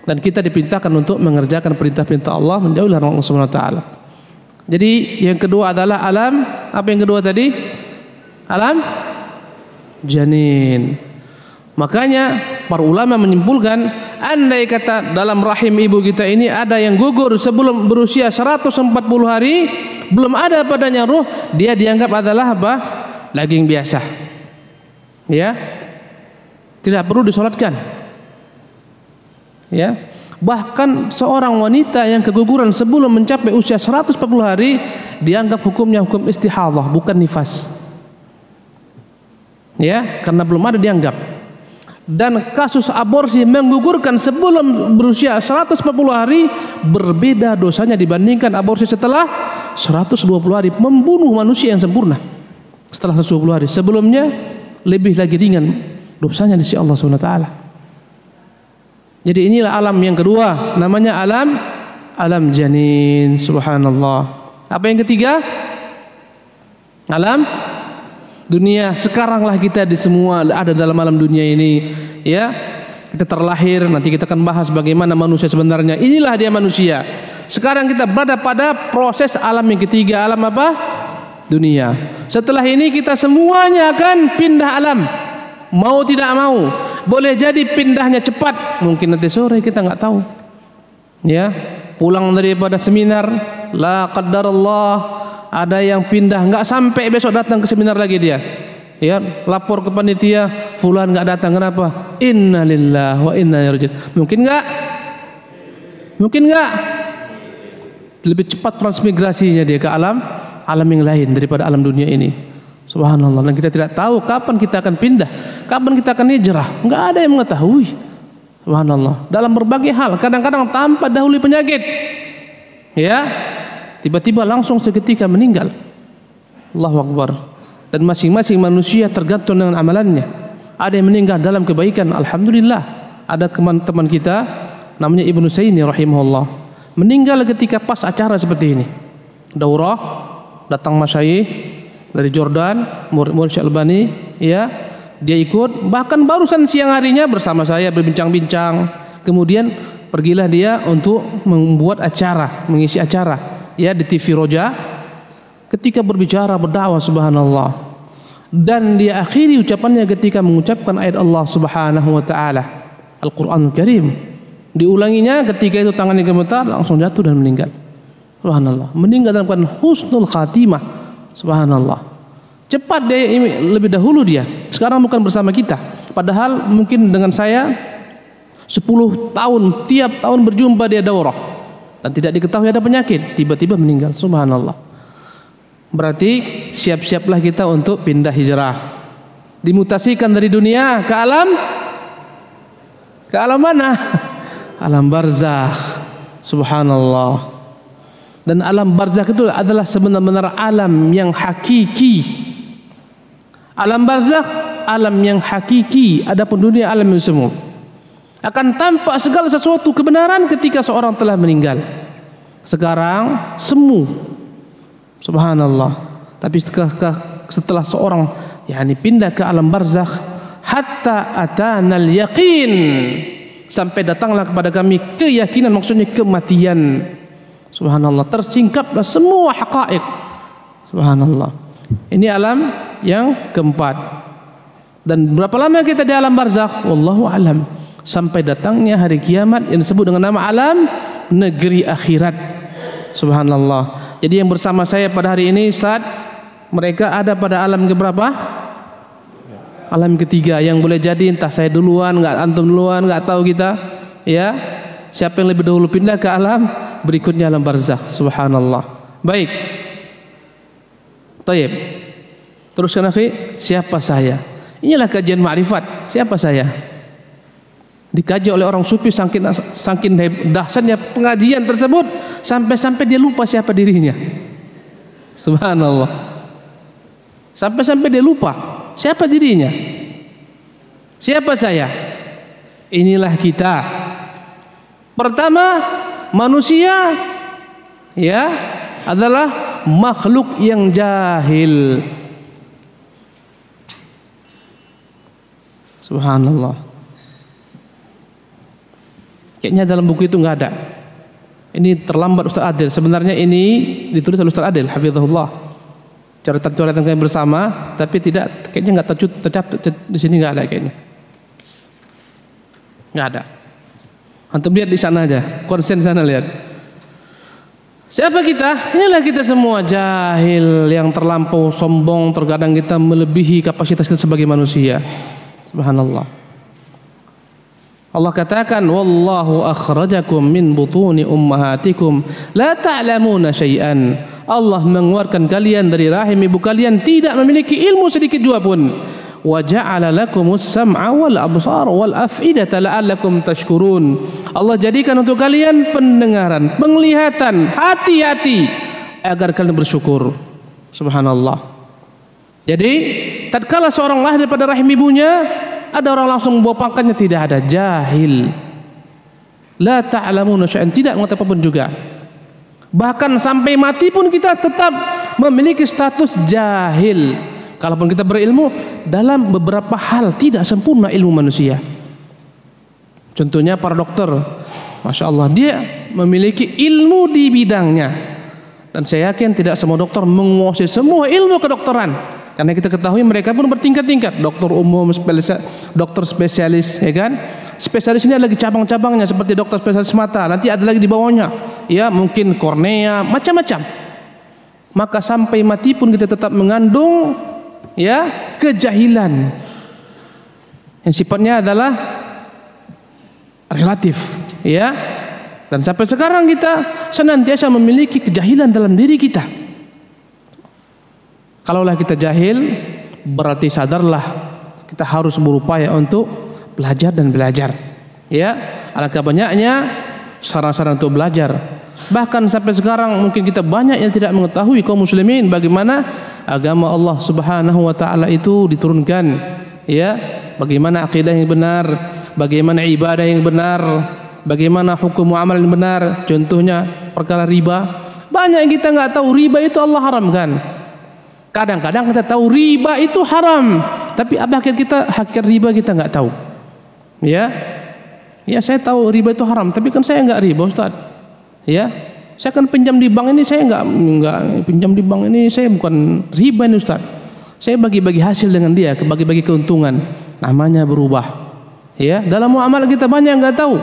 Speaker 1: Dan kita diperintahkan untuk mengerjakan perintah-perintah Allah, menjauhi larangan Allah Subhanahu wa taala. Jadi yang kedua adalah alam, apa yang kedua tadi? Alam janin. Makanya para ulama menyimpulkan, andai kata dalam rahim ibu kita ini ada yang gugur sebelum berusia 140 hari, belum ada padanya ruh, dia dianggap adalah apa? Daging biasa. Ya. Tidak perlu disolatkan. Ya. Bahkan seorang wanita yang keguguran sebelum mencapai usia 140 hari dianggap hukumnya hukum istihadhah, bukan nifas. Ya, karena belum ada dianggap. Dan kasus aborsi menggugurkan sebelum berusia 140 hari berbeda dosanya dibandingkan aborsi setelah 120 hari, membunuh manusia yang sempurna setelah 120 hari. Sebelumnya lebih lagi ringan dosanya di sisi Allah Subhanahu wa taala. Jadi inilah alam yang kedua, namanya alam janin. Subhanallah. Apa yang ketiga? Alam dunia. Sekaranglah kita di semua ada dalam alam dunia ini, ya. Kita terlahir, nanti kita akan bahas bagaimana manusia sebenarnya. Inilah dia manusia. Sekarang kita berada pada proses alam yang ketiga, alam apa? Dunia. Setelah ini kita semuanya akan pindah alam. Mau tidak mau. Boleh jadi pindahnya cepat, mungkin nanti sore, kita nggak tahu. Ya, pulang daripada seminar, la qaddarallah, ada yang pindah nggak sampai besok datang ke seminar lagi dia. Ya, lapor ke panitia, fulan nggak datang, kenapa? Inna lillahi wa inna ilaihi raji'un. Mungkin nggak? Mungkin nggak? Lebih cepat transmigrasinya dia ke alam yang lain daripada alam dunia ini. Subhanallah. Dan kita tidak tahu kapan kita akan pindah, kapan kita akan hijrah. Nggak ada yang mengetahui. Subhanallah. Dalam berbagai hal, kadang-kadang tanpa dahului penyakit, ya, tiba-tiba langsung seketika meninggal. Allahu Akbar. Dan masing-masing manusia tergantung dengan amalannya. Ada yang meninggal dalam kebaikan, alhamdulillah. Ada teman-teman kita namanya Ibnu Saini rahimahullah, meninggal ketika pas acara seperti ini. Daurah, datang masyayikh dari Jordan, murid Syekh Albani, ya. Dia ikut, bahkan barusan siang harinya bersama saya berbincang-bincang. Kemudian pergilah dia untuk membuat acara, mengisi acara, ya, di TV Roja. Ketika berbicara berdakwah, subhanallah. Dan dia akhiri ucapannya ketika mengucapkan ayat Allah Subhanahu wa taala, Al-Qur'anul Karim. Diulanginya ketika itu tangannya gemetar, langsung jatuh dan meninggal. Subhanallah. Meninggal dalam keadaan husnul khatimah. Subhanallah. Cepat dia lebih dahulu dia. Sekarang bukan bersama kita. Padahal mungkin dengan saya 10 tahun, tiap tahun berjumpa dia daurah. Dan tidak diketahui ada penyakit, tiba-tiba meninggal. Subhanallah. Berarti siap-siaplah kita untuk pindah hijrah. Dimutasikan dari dunia ke alam mana? Alam barzakh. Subhanallah. Dan alam barzakh itu adalah sebenar-benar alam yang hakiki. Alam barzakh alam yang hakiki. Adapun dunia alam yang semu. Akan tampak segala sesuatu kebenaran ketika seorang telah meninggal. Sekarang semu. Subhanallah. Tapi setelah seorang pindah ke alam barzakh, hatta atanal yaqin, sampai datanglah kepada kami keyakinan, maksudnya kematian. Subhanallah, tersingkaplah semua haqaiq. Subhanallah. Ini alam yang keempat. Dan berapa lama kita di alam barzakh? Wallahu alam. Sampai datangnya hari kiamat yang disebut dengan nama alam negeri akhirat. Subhanallah. Jadi yang bersama saya pada hari ini, Ustaz, mereka ada pada alam keberapa? Alam ketiga, yang boleh jadi entah saya duluan, nggak antum duluan, nggak tahu kita. Ya, siapa yang lebih dahulu pindah ke alam berikutnya, alam barzakh. Subhanallah. Baik. Taib. Teruskan akhi, siapa saya? Inilah kajian ma'rifat. Siapa saya? Dikaji oleh orang sufi saking dahsyatnya pengajian tersebut sampai-sampai dia lupa siapa dirinya. Subhanallah. Sampai-sampai dia lupa siapa dirinya. Siapa saya? Inilah kita. Pertama, manusia adalah makhluk yang jahil. Subhanallah. Kayaknya dalam buku itu nggak ada. Ini terlambat Ustaz Adil. Sebenarnya ini ditulis oleh Ustaz Adil, hafizahullah. Coretan-coretan kami bersama, tapi kayaknya nggak tercatat di sini, nggak ada kayaknya. Nggak ada. Antum lihat di sana aja, konsen sana lihat. Siapa kita? Inilah kita semua jahil yang terlampau sombong, terkadang kita melebihi kapasitas kita sebagai manusia. Subhanallah. Allah katakan, wallahu akhrajakum min butuni ummahatikum la ta'lamuna syai'an. Allah mengeluarkan kalian dari rahim ibu kalian tidak memiliki ilmu sedikit jua pun. Wa ja'ala lakumus sam'a wal absar wal af'idata la'allakum tashkurun. Allah jadikan untuk kalian pendengaran, penglihatan, hati-hati agar kalian bersyukur. Subhanallah. Jadi tatkala seorang lahir daripada rahim ibunya, ada orang langsung bawa pangkatnya, tidak ada, jahil. La ta'lamuna syai'an, tidak mengetahui apapun juga. Bahkan sampai mati pun kita tetap memiliki status jahil. Kalaupun kita berilmu, dalam beberapa hal tidak sempurna ilmu manusia. Contohnya para dokter, Masya Allah, dia memiliki ilmu di bidangnya. Dan saya yakin tidak semua dokter menguasai semua ilmu kedokteran. Karena kita ketahui mereka pun bertingkat-tingkat, dokter umum, dokter spesialis, ya kan? Spesialis ini ada lagi cabang-cabangnya seperti dokter spesialis mata, nanti ada lagi di bawahnya, ya mungkin kornea, macam-macam. Maka sampai mati pun kita tetap mengandung kejahilan yang sifatnya adalah relatif, ya. Dan sampai sekarang kita senantiasa memiliki kejahilan dalam diri kita. Kalaulah kita jahil, berarti sadarlah kita harus berupaya untuk belajar dan belajar. Ya, alangkah banyaknya saran-saran untuk belajar. Bahkan sampai sekarang mungkin kita banyak yang tidak mengetahui kaum muslimin bagaimana agama Allah Subhanahu wa taala itu diturunkan. Ya, bagaimana akidah yang benar, bagaimana ibadah yang benar, bagaimana hukum muamalah yang benar. Contohnya perkara riba. Banyak yang kita nggak tahu riba itu Allah haramkan. Kadang-kadang kita tahu riba itu haram, tapi apa hakikat riba kita nggak tahu. Ya, saya tahu riba itu haram, tapi kan saya nggak riba, Ustaz. Ya, saya kan pinjam di bank ini, saya nggak pinjam di bank ini, saya bukan riba ini, Ustaz. Saya bagi-bagi hasil dengan dia, bagi-bagi keuntungan. Namanya berubah. Ya, dalam muamalah kita banyak yang nggak tahu.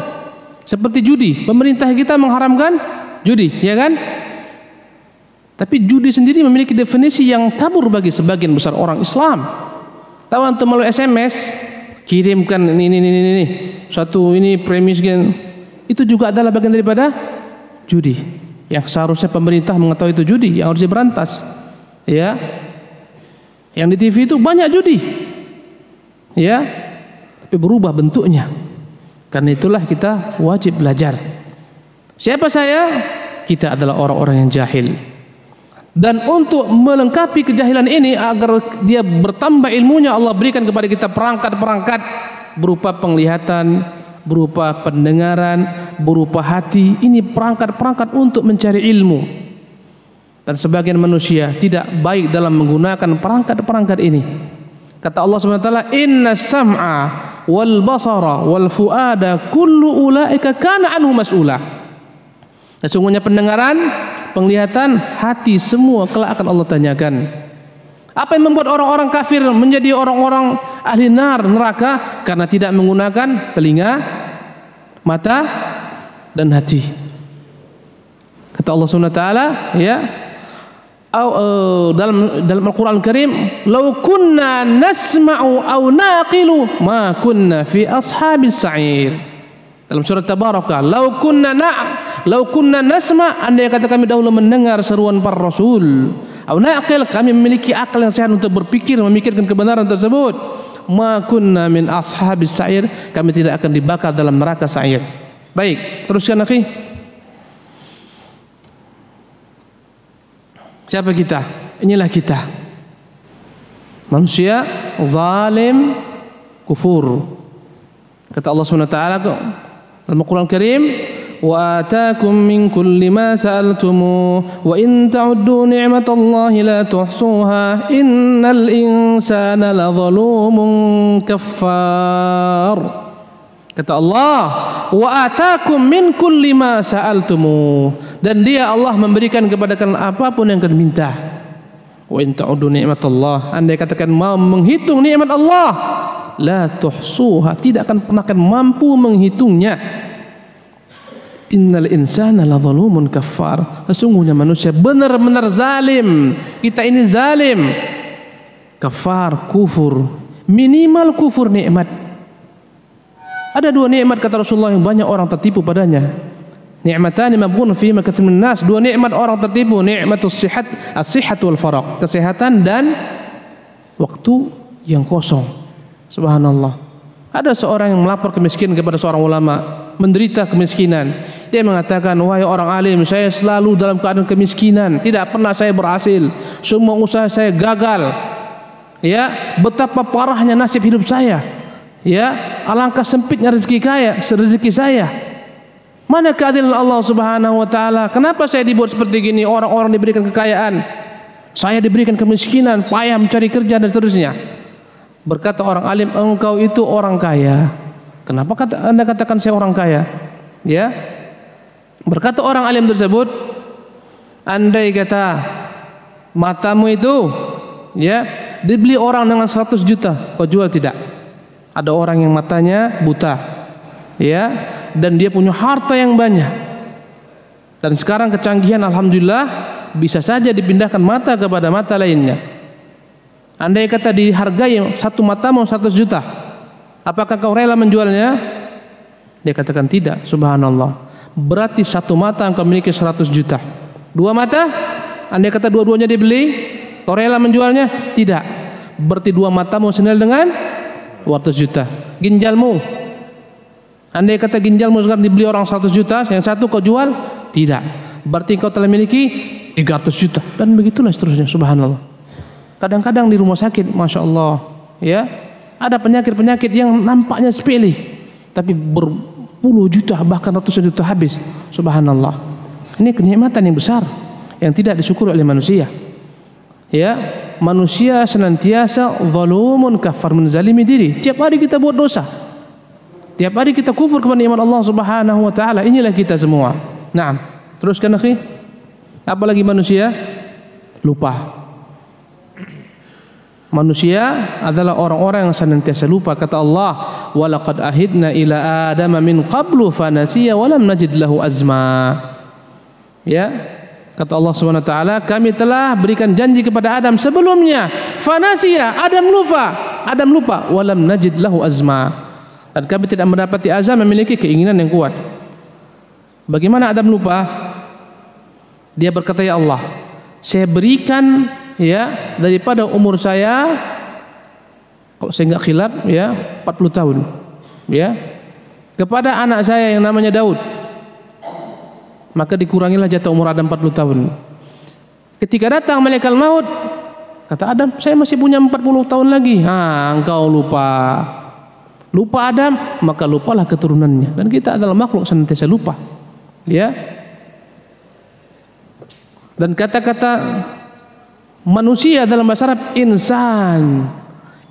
Speaker 1: Seperti judi, pemerintah kita mengharamkan judi, ya kan? Tapi judi sendiri memiliki definisi yang kabur bagi sebagian besar orang Islam. Tahu antum melalui SMS, kirimkan ini satu ini premis gen, itu juga adalah bagian daripada judi. Yang seharusnya pemerintah mengetahui itu judi, yang harus diberantas. Ya. Yang di TV itu banyak judi. Ya. Tapi berubah bentuknya. Karena itulah kita wajib belajar. Siapa saya? Kita adalah orang-orang yang jahil. Dan untuk melengkapi kejahilan ini agar dia bertambah ilmunya, Allah berikan kepada kita perangkat-perangkat berupa penglihatan, berupa pendengaran, berupa hati. Ini perangkat-perangkat untuk mencari ilmu. Dan sebagian manusia tidak baik dalam menggunakan perangkat-perangkat ini. Kata Allah SWT, inna sam'a wal basara wal fuada kullu ulaika kana anhu mas'ula. Sesungguhnya pendengaran, penglihatan, hati semua kelak akan Allah tanyakan. Apa yang membuat orang-orang kafir menjadi orang-orang ahli neraka? Karena tidak menggunakan telinga, mata, dan hati. Kata Allah SWT, ya, dalam Al-Quran Al-Karim, "Lau kunna nasma'u aw naqilu ma kunna fi ashabis sa'ir." Dalam surat Tabarakah, "Lau kunna nasma'," andai kata kami dahulu mendengar seruan para rasul, "aw naqil," kami memiliki akal yang sehat untuk berpikir, memikirkan kebenaran tersebut, "ma kunna min ashabis sa'ir," kami tidak akan dibakar dalam neraka sa'ir. Baik, teruskan akhi. Siapa kita? Inilah kita. Manusia zalim, kufur. Kata Allah SWT dalam Al-Quran Karim, "Wa atakum min kulli ma sa'altumu wa in ta'uddu ni'matallahi la tuhsuha innal insana la zalumun kaffar." Kata Allah, "Wa atakum min kulli ma sa'altumu," dan Dia Allah memberikan kepada kalian apapun yang kalian minta. Wa in ta'uddu ni'matallah, andai katakan mau menghitung nikmat Allah, la tuhsuha, tidak akan pernah mampu menghitungnya. Innal insana la zalumun kaffar, sesungguhnya manusia benar-benar zalim. Kita ini zalim. Kafar, kufur, minimal kufur nikmat. Ada dua nikmat kata Rasulullah yang banyak orang tertipu padanya. Ni'matani mabghun fi katsirun nas. Dua nikmat orang tertipu, nikmatus sihat, as-sihat wal faraq, kesehatan dan waktu yang kosong. Subhanallah. Ada seorang yang melapor kemiskinan kepada seorang ulama, menderita kemiskinan. Dia mengatakan, "Wahai orang alim, saya selalu dalam keadaan kemiskinan, tidak pernah saya berhasil. Semua usaha saya gagal. Ya, betapa parahnya nasib hidup saya. Ya, alangkah sempitnya rezeki saya. Mana keadilan Allah Subhanahu wa taala? Kenapa saya dibuat seperti gini? Orang-orang diberikan kekayaan, saya diberikan kemiskinan, payah mencari kerja dan seterusnya." Berkata orang alim, "Engkau itu orang kaya. Kenapa Anda katakan saya orang kaya?" Ya. Berkata orang alim tersebut, "Andai kata matamu itu, ya, dibeli orang dengan 100 juta, kau jual tidak?" Ada orang yang matanya buta, ya, dan dia punya harta yang banyak. Dan sekarang kecanggihan alhamdulillah bisa saja dipindahkan mata kepada mata lainnya. Andai kata dihargai satu matamu 100 juta, apakah kau rela menjualnya? Dia katakan tidak. Subhanallah. Berarti satu mata engkau memiliki 100 juta. Dua mata, andai kata dua-duanya dibeli, kau rela menjualnya? Tidak. Berarti dua matamu senilai dengan 200 juta. Ginjalmu, andai kata ginjalmu sekarang dibeli orang 100 juta, yang satu kau jual? Tidak. Berarti kau telah memiliki 300 juta. Dan begitulah seterusnya. Subhanallah. Kadang-kadang di rumah sakit, Masya Allah, ya, ada penyakit-penyakit yang nampaknya sepele, tapi berpuluh juta bahkan ratusan juta habis. Subhanallah. Ini kenikmatan yang besar yang tidak disyukuri oleh manusia. Ya, manusia senantiasa zalumun kafar, menzalimi diri. Tiap hari kita buat dosa. Tiap hari kita kufur kepada nikmat Allah Subhanahu wa taala. Inilah kita semua. Naam. Teruskan akhi. Apalagi manusia lupa. Manusia adalah orang-orang yang senantiasa lupa. Kata Allah, "Wa laqad ahidna ila adama min qablu fanasiya wa lam najid lahu azma." Ya. Kata Allah Subhanahu wa taala, kami telah berikan janji kepada Adam sebelumnya. Fanasiya, Adam lupa, walam najid lahu azma. Dan kami tidak mendapati azam memiliki keinginan yang kuat. Bagaimana Adam lupa? Dia berkata, "Ya Allah, saya berikan ya daripada umur saya, kalau saya nggak khilaf ya 40 tahun ya, kepada anak saya yang namanya Daud, maka dikurangilah jatah umur Adam 40 tahun. Ketika datang malaikat maut, kata Adam, saya masih punya 40 tahun lagi. Engkau lupa Adam, maka lupalah keturunannya. Dan kita adalah makhluk senantiasa lupa, ya. Dan kata-kata manusia dalam bahasa Arab insan.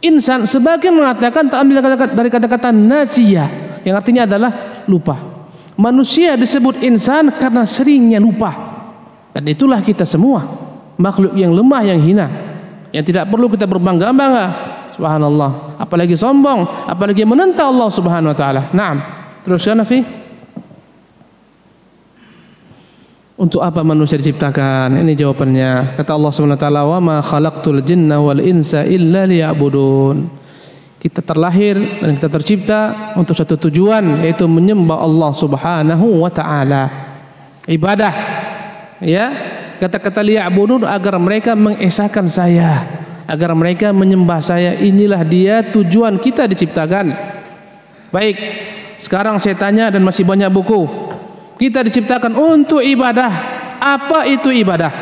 Speaker 1: Insan sebagian mengatakan terambil dari kata-kata nasiya, yang artinya adalah lupa. Manusia disebut insan karena seringnya lupa. Dan itulah kita semua, makhluk yang lemah, yang hina, yang tidak perlu kita berbangga-bangga. Subhanallah, apalagi sombong, apalagi menentang Allah Subhanahu wa taala. Naam. Teruskan akhi. Untuk apa manusia diciptakan? Ini jawabannya. Kata Allah Subhanahu wa taala, "Wa ma khalaqtul jinna wal insa illa liya'budun." Kita terlahir dan kita tercipta untuk satu tujuan, yaitu menyembah Allah Subhanahu wa taala. Ibadah. Ya, kata-kata liya'budun, agar mereka mengesahkan saya, agar mereka menyembah saya. Inilah dia tujuan kita diciptakan. Baik, sekarang saya tanya, dan masih banyak buku. Kita diciptakan untuk ibadah. Apa itu ibadah?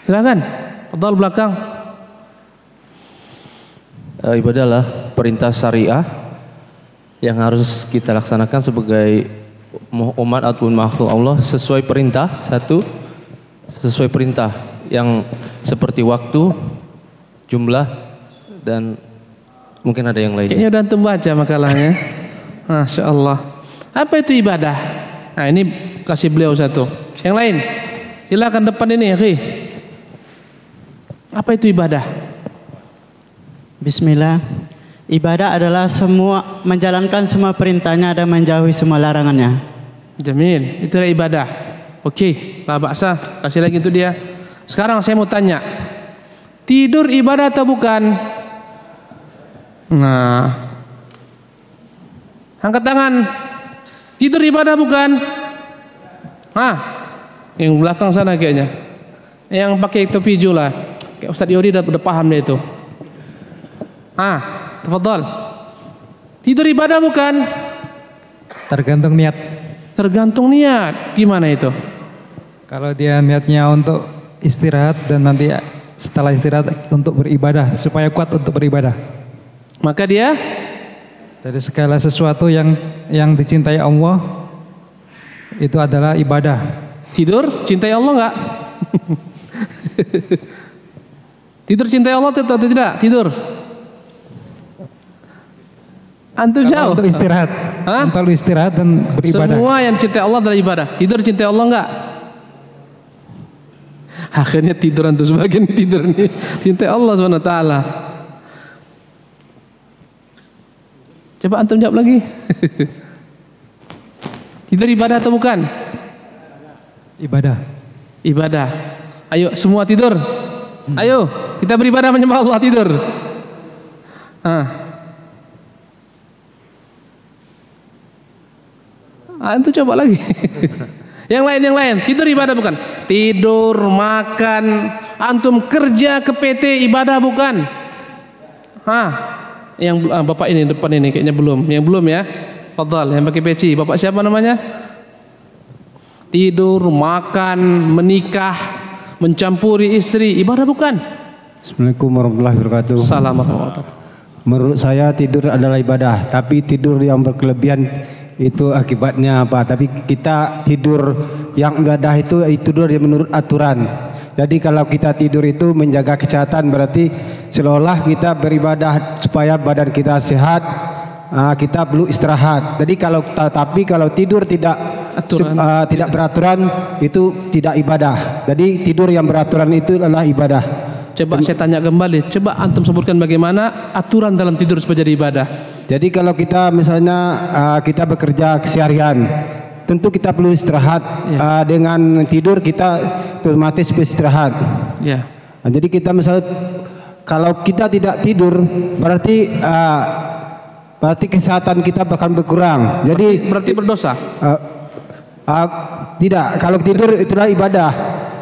Speaker 1: Silakan, fadhal belakang.
Speaker 7: Ibadah adalah perintah syariah yang harus kita laksanakan sebagai umat ataupun makhluk Allah sesuai perintah. Satu, sesuai perintah yang seperti waktu, jumlah, dan mungkin ada yang lainnya.
Speaker 1: Kayaknya udah antum baca makalahnya. Masya Allah. Apa itu ibadah? Nah, ini kasih beliau satu. Yang lain, silakan depan ini, akhi. Apa itu ibadah?
Speaker 8: Bismillah. Ibadah adalah semua menjalankan semua perintahnya dan menjauhi semua larangannya.
Speaker 1: Jamil, itulah ibadah. Oke, la ba'sa, kasih lagi untuk dia. Sekarang saya mau tanya, tidur ibadah atau bukan? Nah, angkat tangan. Tidur ibadah bukan? Yang belakang sana kayaknya, yang pakai topi hijau lah, kayak Ustadz Yori udah paham dia itu. Tafadhal. Tidur ibadah bukan?
Speaker 9: Tergantung niat.
Speaker 1: Tergantung niat. Gimana itu?
Speaker 9: Kalau dia niatnya untuk istirahat dan nanti setelah istirahat untuk beribadah, supaya kuat untuk beribadah,
Speaker 1: maka dia
Speaker 9: dari segala sesuatu yang dicintai Allah itu adalah ibadah.
Speaker 1: Tidur cintai Allah enggak? Tidur cintai Allah atau tidak? Tidur. Antum jauh.
Speaker 9: Untuk istirahat. Untuk istirahat dan beribadah.
Speaker 1: Semua yang cintai Allah adalah ibadah. Tidur cintai Allah enggak? Akhirnya tidur antum sebagian tidur nih. Cintai Allah SWT. Coba antum jawab lagi. Tidur ibadah atau bukan?
Speaker 9: Ibadah.
Speaker 1: Ibadah. Ayo semua tidur. Ayo kita beribadah menyembah Allah, tidur. Itu coba lagi. Yang lain tidur ibadah bukan? Tidur, makan, antum kerja ke PT ibadah bukan? Yang bapak ini depan ini kayaknya belum. Yang belum ya. Fadhal, yang pakai peci. Bapak siapa namanya? Tidur, makan, menikah, mencampuri istri, ibadah bukan?
Speaker 10: Assalamualaikum warahmatullahi wabarakatuh.
Speaker 1: Assalamualaikum.
Speaker 10: Menurut saya tidur adalah ibadah, tapi tidur yang berkelebihan itu akibatnya apa? Tapi kita tidur yang ibadah itu tidur yang menurut aturan. Jadi kalau kita tidur itu menjaga kesehatan, berarti seolah kita beribadah supaya badan kita sehat. Kita perlu istirahat. Jadi kalau tidur tidak beraturan itu tidak ibadah. Jadi tidur yang beraturan itu adalah ibadah.
Speaker 1: Coba saya tanya kembali, coba antum sebutkan bagaimana aturan dalam tidur supaya jadi ibadah.
Speaker 10: Jadi kalau kita misalnya kita bekerja keseharian, tentu kita perlu istirahat. Dengan tidur kita otomatis beristirahat. Jadi kita misalnya kalau kita tidak tidur berarti kesehatan kita bahkan berkurang. Jadi
Speaker 1: berarti berdosa.
Speaker 10: Tidak, kalau tidur itulah ibadah.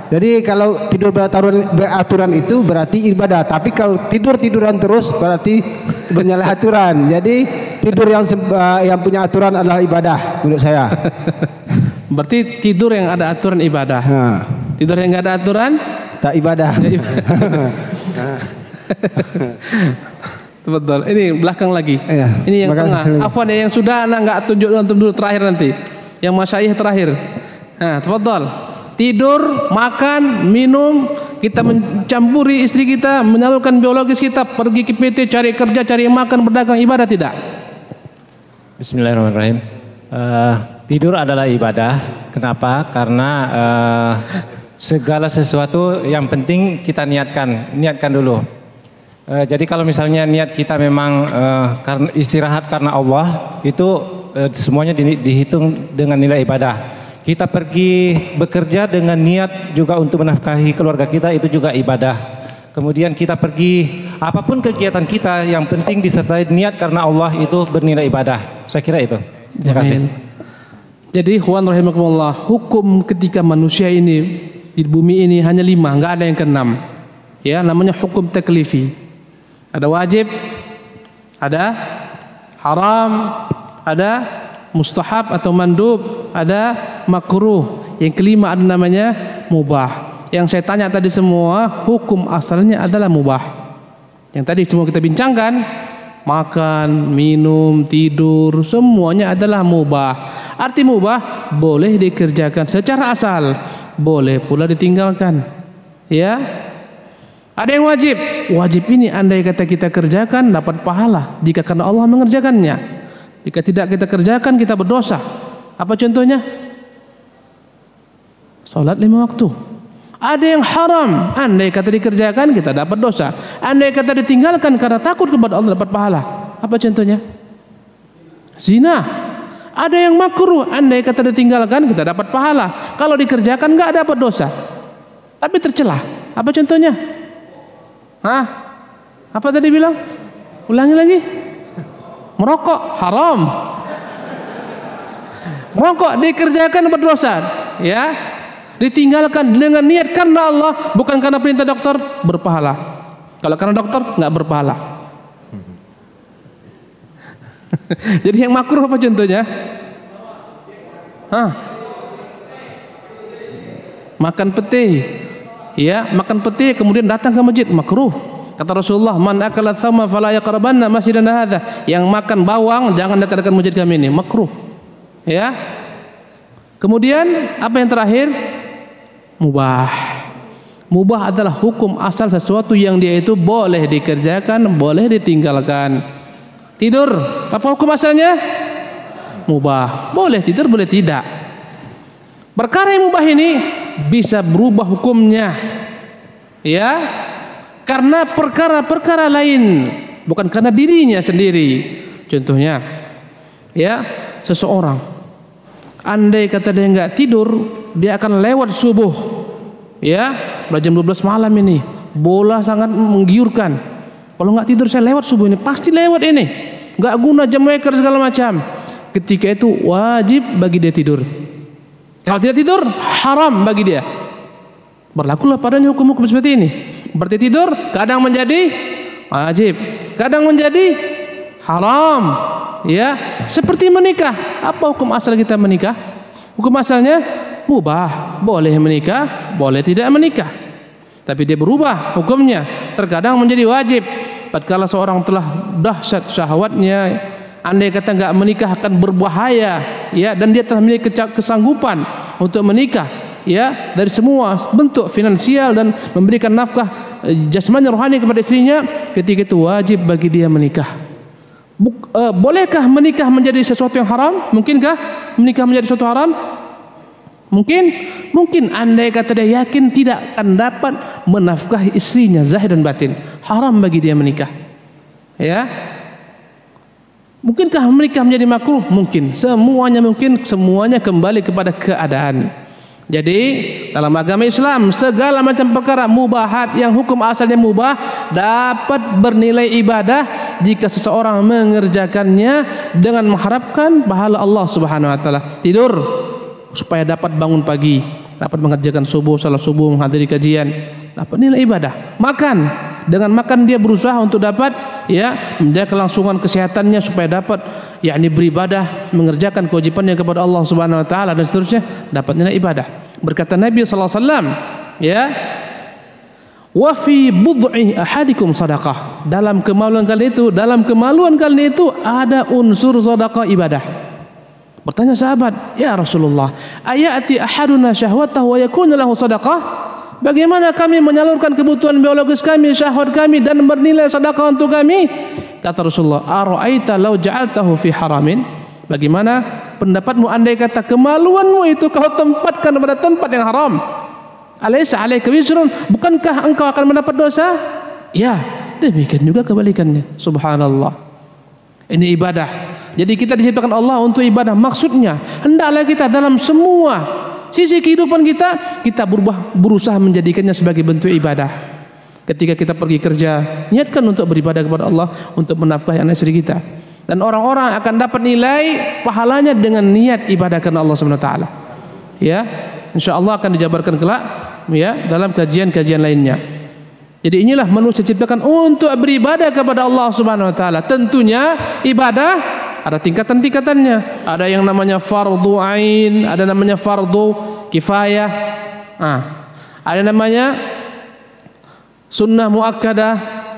Speaker 10: Jadi kalau tidur beraturan itu berarti ibadah. Tapi kalau tiduran terus berarti menyalahi aturan. Jadi tidur yang punya aturan adalah ibadah menurut saya.
Speaker 1: Berarti tidur yang ada aturan ibadah. Tidur yang nggak ada aturan
Speaker 10: tak ibadah.
Speaker 1: Betul. Ini belakang lagi.
Speaker 10: Iya,
Speaker 1: Ini yang tengah.
Speaker 10: sekali.
Speaker 1: Afwan yang sudah anak nggak tunjuk antum dulu terakhir nanti. Yang masyayikh terakhir. Nah, tafadhal. Tidur, makan, minum, kita mencampuri istri kita, menyalurkan biologis kita, pergi ke PT, cari kerja, cari makan, berdagang, ibadah tidak?
Speaker 11: Bismillahirrahmanirrahim. Tidur adalah ibadah. Kenapa? Karena segala sesuatu yang penting kita niatkan dulu. Jadi kalau misalnya niat kita memang karena istirahat karena Allah, itu semuanya dihitung dengan nilai ibadah. Kita pergi bekerja dengan niat juga untuk menafkahi keluarga kita, itu juga ibadah. Kemudian kita pergi apapun kegiatan kita yang penting disertai niat karena Allah, itu bernilai ibadah. Saya kira itu. Terima kasih.
Speaker 1: Jadi ikhwan rahimakumullah, hukum ketika manusia ini di bumi ini hanya 5, nggak ada yang ke-6. Ya, namanya hukum taklifi. Ada wajib, ada haram, ada mustahab atau mandub, ada makruh. Yang kelima ada namanya mubah. Yang saya tanya tadi semua hukum asalnya adalah mubah. Yang tadi semua kita bincangkan, makan, minum, tidur, semuanya adalah mubah. Arti mubah boleh dikerjakan secara asal, boleh pula ditinggalkan. Ya. Ada yang wajib. Wajib ini andai kata kita kerjakan dapat pahala jika karena Allah mengerjakannya. Jika tidak kita kerjakan kita berdosa. Apa contohnya? Salat 5 waktu. Ada yang haram, andai kata dikerjakan kita dapat dosa. Andai kata ditinggalkan karena takut kepada Allah dapat pahala. Apa contohnya? Zina. Ada yang makruh, andai kata ditinggalkan kita dapat pahala. Kalau dikerjakan nggak dapat dosa, tapi tercelah. Apa contohnya? Hah? Apa tadi bilang? Ulangi lagi. Merokok haram. Merokok dikerjakan berdosa, ya. Ditinggalkan dengan niat karena Allah, bukan karena perintah dokter, berpahala. Kalau karena dokter nggak berpahala. Jadi yang makruh apa contohnya? Hah? Makan pete, ya, makan pete kemudian datang ke masjid, makruh. Kata Rasulullah, man akala thama fala yaqrabanna masjidana hadza. Yang makan bawang jangan dekat-dekat masjid kami ini, makruh. Ya. Kemudian apa yang terakhir? Mubah. Mubah adalah hukum asal sesuatu yang dia itu boleh dikerjakan, boleh ditinggalkan. Tidur, apa hukum asalnya? Mubah. Boleh tidur, boleh tidak. Perkara yang mubah ini bisa berubah hukumnya. Ya. Karena perkara-perkara lain, bukan karena dirinya sendiri. Contohnya, ya, seseorang andai kata dia nggak tidur, dia akan lewat subuh, ya, jam 12 malam ini, bola sangat menggiurkan. Kalau nggak tidur saya lewat subuh ini, pasti lewat ini, nggak guna jam waker segala macam. Ketika itu wajib bagi dia tidur. Kalau tidak tidur, haram bagi dia. Berlakulah padanya hukum-hukum seperti ini. Berarti tidur kadang menjadi wajib, kadang menjadi haram. Ya, seperti menikah. Apa hukum asal kita menikah? Hukum asalnya mubah, boleh menikah, boleh tidak menikah. Tapi dia berubah hukumnya, terkadang menjadi wajib. Tatkala seorang telah dahsyat syahwatnya, andai kata enggak menikah akan berbahaya, ya, dan dia telah memiliki kesanggupan untuk menikah, ya, dari semua bentuk finansial dan memberikan nafkah jasmani rohani kepada istrinya, ketika itu wajib bagi dia menikah. Bolehkah menikah menjadi sesuatu yang haram? Mungkinkah menikah menjadi sesuatu haram? Mungkin andai kata dia yakin tidak akan dapat menafkahi istrinya zahir dan batin, haram bagi dia menikah. Ya. Mungkinkah menikah menjadi makruh? Mungkin. Semuanya kembali kepada keadaan. Jadi dalam agama Islam segala macam perkara mubahat yang hukum asalnya mubah dapat bernilai ibadah jika seseorang mengerjakannya dengan mengharapkan pahala Allah Subhanahu wa taala. Tidur supaya dapat bangun pagi, dapat mengerjakan subuh, salat subuh, menghadiri kajian, dapat nilai ibadah. Makan, dengan makan dia berusaha untuk dapat menjaga kelangsungan kesehatannya supaya dapat beribadah, mengerjakan kewajibannya kepada Allah Subhanahu wa taala dan seterusnya, dapat nilai ibadah. Berkata Nabi sallallahu alaihi wasallam, wa fi bud'i ahadikum sadaqah. Dalam kemaluan kalian itu ada unsur sedekah ibadah. Bertanya sahabat, ya Rasulullah, ayati ahaduna syahwatahu wa yakunu lahu sadaqah? Bagaimana kami menyalurkan kebutuhan biologis kami, syahwat kami dan bernilai sedekah untuk kami? Kata Rasulullah, ara'aita law ja'altahu fi haramin? Bagaimana pendapatmu andai kata kemaluanmu itu kau tempatkan pada tempat yang haram? Alaysa alaika wizrun? Bukankah engkau akan mendapat dosa? Ya, demikian juga kebalikannya. Subhanallah. Ini ibadah. Jadi kita diciptakan Allah untuk ibadah. Maksudnya, hendaklah kita dalam semua sisi kehidupan kita berusaha menjadikannya sebagai bentuk ibadah. Ketika kita pergi kerja, niatkan untuk beribadah kepada Allah, untuk menafkahi anak istri kita. Dan orang-orang akan dapat nilai pahalanya dengan niat ibadah karena Allah Subhanahu wa taala. Ya, insyaallah akan dijabarkan kelak dalam kajian-kajian lainnya. Jadi inilah manusia diciptakan untuk beribadah kepada Allah Subhanahu wa taala. Tentunya ibadah ada tingkatan-tingkatannya. Ada yang namanya fardu ain, ada namanya fardu kifayah. Ada namanya sunnah muakkadah,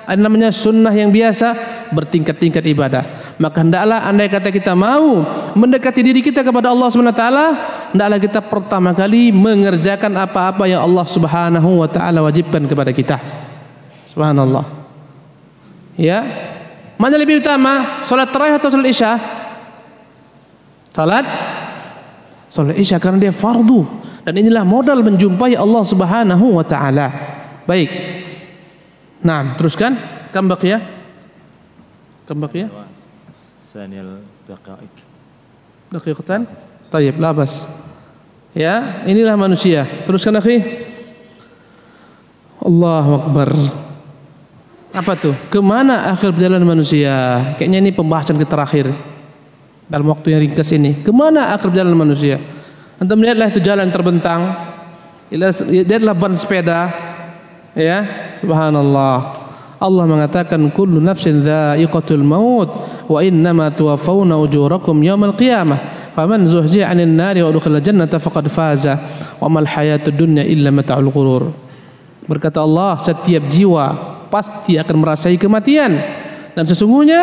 Speaker 1: ada namanya sunnah yang biasa, bertingkat-tingkat ibadah. Maka hendaklah andai kata kita mau mendekati diri kita kepada Allah Subhanahu wa taala, hendaklah kita pertama kali mengerjakan apa-apa yang Allah Subhanahu wa taala wajibkan kepada kita. Subhanallah. Ya. Mana lebih utama, salat tarawih atau salat isya? Salat isya karena dia fardu, dan inilah modal menjumpai Allah Subhanahu wa taala. Baik. Nah, teruskan. Kam baqiya?
Speaker 2: Sanil daqa'iq.
Speaker 1: Daqiqatan. Tayyib, la bas. Ya, inilah manusia. Teruskan akhi. Allahu Akbar. Apa tuh? Kemana akhir perjalanan manusia? Kayaknya ini pembahasan kita terakhir dalam waktu yang ringkas ini. Kemana akhir perjalanan manusia? Anda melihatlah itu jalan terbentang. Lihatlah ban sepeda. Ya, subhanallah. Allah mengatakan kullu nafsin dha'iqatul maut wa innama tuwaffawna ujurakum yaumal qiyamah faman zuhziha 'anil nari wa udkhilal jannata faqad faza wa mal hayatud dunya illa mata'ul ghurur. Berkata Allah, setiap jiwa pasti akan merasai kematian, dan sesungguhnya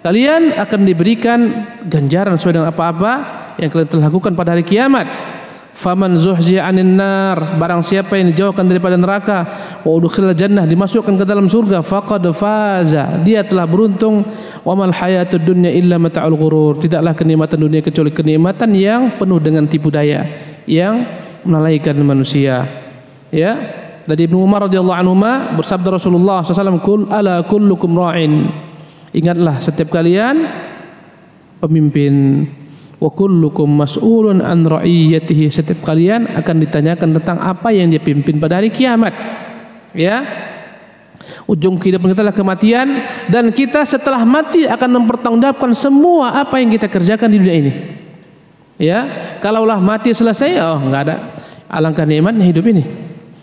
Speaker 1: kalian akan diberikan ganjaran sesuai dengan apa-apa yang kalian telah lakukan pada hari kiamat. Faman zuhziha 'anil nar, barang siapa yang dijauhkan daripada neraka, wa udkhilal jannah, dimasukkan ke dalam surga, faqad faza, dia telah beruntung. Wa mal hayatud dunya illa mata'ul ghurur, tidaklah kenikmatan dunia kecuali kenikmatan yang penuh dengan tipu daya, yang melalaikan manusia. Ya, dari Ibnu Umar radhiyallahu anhuma bersabda Rasulullah SAW, kul ala kullukum ra'in, ingatlah setiap kalian pemimpin. Wa kullukum mas'ulun an ra'iyatihi, setiap kalian akan ditanyakan tentang apa yang dia pimpin pada hari kiamat. Ya, ujung kehidupan kita adalah kematian, dan kita setelah mati akan mempertanggungjawabkan semua apa yang kita kerjakan di dunia ini. Ya, kalaulah mati selesai, enggak ada, alangkah nikmatnya hidup ini.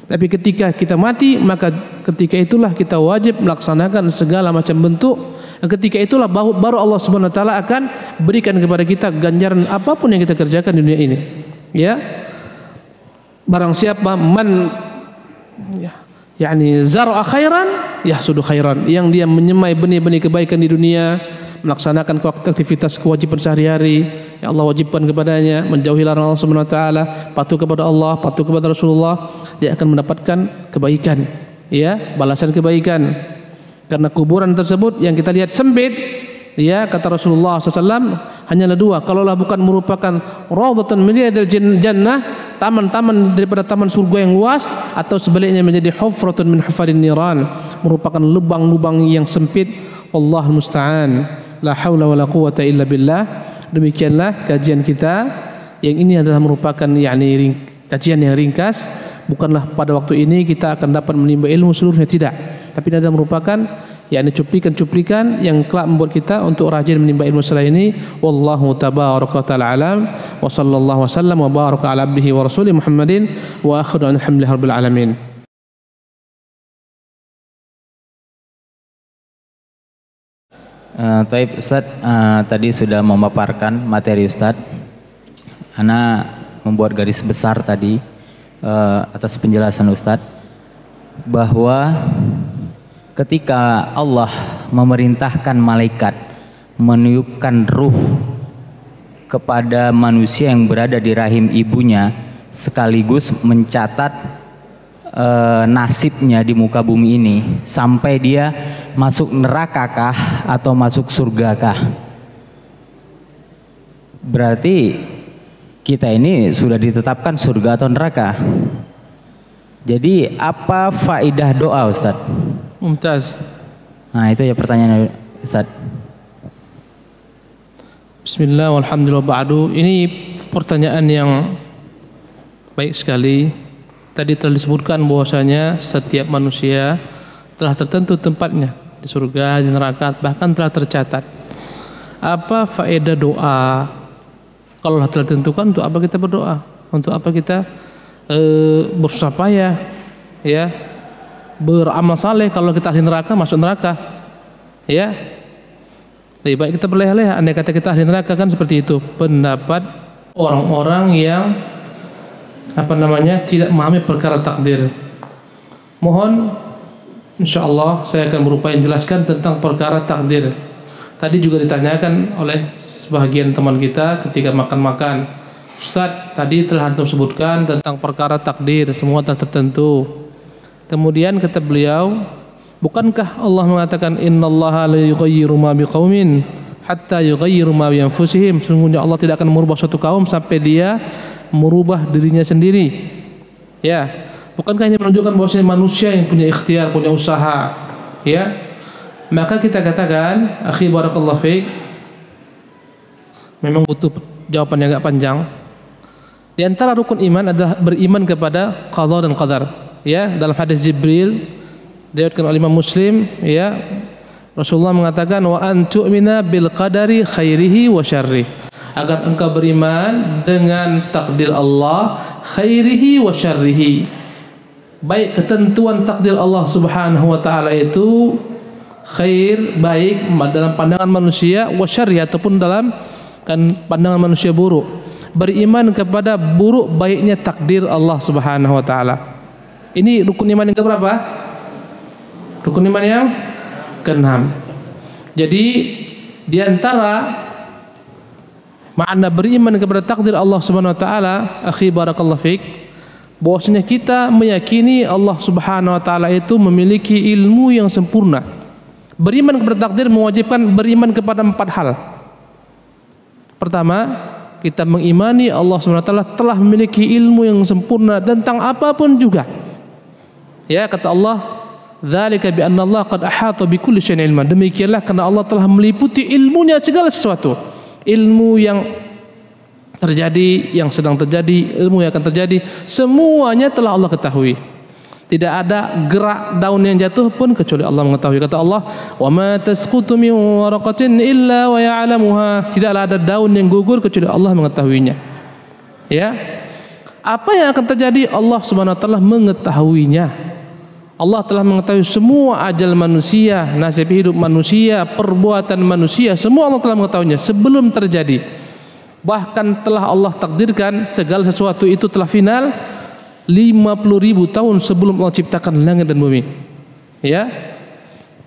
Speaker 1: Tapi ketika kita mati, maka ketika itulah kita wajib melaksanakan segala macam bentuk. Ketika itulah baru Allah Subhanahu wa taala akan berikan kepada kita ganjaran apapun yang kita kerjakan di dunia ini. Ya. Barang siapa zar'a khairan yahsudu khairan, yang dia menyemai benih-benih kebaikan di dunia, melaksanakan aktivitas kewajiban sehari-hari yang Allah wajibkan kepadanya, menjauhi larangan Allah Subhanahu wa taala, patuh kepada Allah, patuh kepada Rasulullah, dia akan mendapatkan kebaikan, ya, balasan kebaikan. Karena kuburan tersebut yang kita lihat sempit, ya, kata Rasulullah SAW, hanyalah dua. Kalaulah bukan merupakan rawdatan min riyadil jannah, taman-taman daripada taman surga yang luas, atau sebaliknya menjadi hufratun min hufarin niran, merupakan lubang-lubang yang sempit. Wallahul musta'an. La haula wala quwata illa billah. Demikianlah kajian kita yang ini adalah merupakan kajian yang ringkas. Bukanlah pada waktu ini kita akan dapat menimba ilmu seluruhnya, tidak. Tapi ini adalah merupakan cuplikan-cuplikan yang kelak membuat kita untuk rajin menimba ilmu setelah ini. Wallahu tabaraka ta'ala alam. Wa sallallahu wasallam wa baraka ala abdihi wa rasulih Muhammadin wa akhiru alhamdulillahi rabbil alamin.
Speaker 6: Taib Ustaz, tadi sudah memaparkan materi Ustaz. Ana membuat garis besar tadi atas penjelasan Ustaz bahwa ketika Allah memerintahkan malaikat meniupkan ruh kepada manusia yang berada di rahim ibunya sekaligus mencatat nasibnya di muka bumi ini sampai dia masuk neraka kah atau masuk surga kah. Berarti kita ini sudah ditetapkan surga atau neraka. Jadi apa faidah doa Ustaz?
Speaker 1: Mumtaz.
Speaker 6: Nah itu ya pertanyaan Ustaz.
Speaker 1: Bismillah walhamdulillah ba'du. Ini pertanyaan yang baik sekali. Tadi telah disebutkan bahwasanya setiap manusia telah tertentu tempatnya di surga, di neraka, bahkan telah tercatat. Apa faedah doa? Kalau telah ditentukan, untuk apa kita berdoa? Untuk apa kita bersusah payah, ya, beramal saleh? Kalau kita ahli neraka, masuk neraka, ya. Lebih baik kita berleha-leha. Andai kata kita ahli neraka, kan seperti itu pendapat orang-orang yang tidak memahami perkara takdir. Mohon insyaallah saya akan berupaya menjelaskan tentang perkara takdir. Tadi juga ditanyakan oleh sebagian teman kita ketika makan-makan, Ustaz, tadi telah antum sebutkan tentang perkara takdir, semua telah tertentu. Kemudian kata beliau, bukankah Allah mengatakan innallaha la yughayyiru ma biqaumin hatta yughayyiru ma bi anfusihim? Sesungguhnya Allah tidak akan merubah suatu kaum sampai dia merubah dirinya sendiri. Ya, bukankah ini menunjukkan bahwasanya manusia yang punya ikhtiar, punya usaha, ya? Maka kita katakan, akhi barakallahu fiik, memang butuh jawaban yang agak panjang. Di antara rukun iman adalah beriman kepada qada dan qadar. Ya, dalam hadis Jibril diriwayatkan oleh Imam Muslim, ya, Rasulullah mengatakan wa antu'mina bil qadari khairihi wa syarrihi. Agar engkau beriman dengan takdir Allah khairihi wa syarrihi, baik ketentuan takdir Allah subhanahu wa ta'ala itu khair, baik dalam pandangan manusia, wa syarri, ataupun dalam pandangan manusia buruk. Beriman kepada buruk baiknya takdir Allah subhanahu wa ta'ala. Ini rukun iman yang keberapa? Rukun iman yang ke-6. Jadi di antara makna beriman kepada takdir Allah Subhanahu wa taala, akhi barakallahu fiik, bahwasanya kita meyakini Allah Subhanahu wa taala itu memiliki ilmu yang sempurna. Beriman kepada takdir mewajibkan beriman kepada 4 hal. Pertama, kita mengimani Allah Subhanahu wa taala telah memiliki ilmu yang sempurna tentang apapun juga. Ya, kata Allah, dzalika bi anna Allah qad ahata bi kulli syai'in ilman. Demikianlah karena Allah telah meliputi ilmunya segala sesuatu. Ilmu yang terjadi, yang sedang terjadi, ilmu yang akan terjadi, semuanya telah Allah ketahui. Tidak ada gerak daun yang jatuh pun kecuali Allah mengetahui. Kata Allah, "Wa ma tasqutu min waraqatin illa wa ya'lamuha." Tidaklah ada daun yang gugur kecuali Allah mengetahuinya. Ya. Apa yang akan terjadi Allah Subhanahu wa taala mengetahuinya. Allah telah mengetahui semua ajal manusia, nasib hidup manusia, perbuatan manusia, semua Allah telah mengetahuinya sebelum terjadi. Bahkan telah Allah takdirkan segala sesuatu itu telah final 50.000 tahun sebelum Allah ciptakan langit dan bumi. Ya.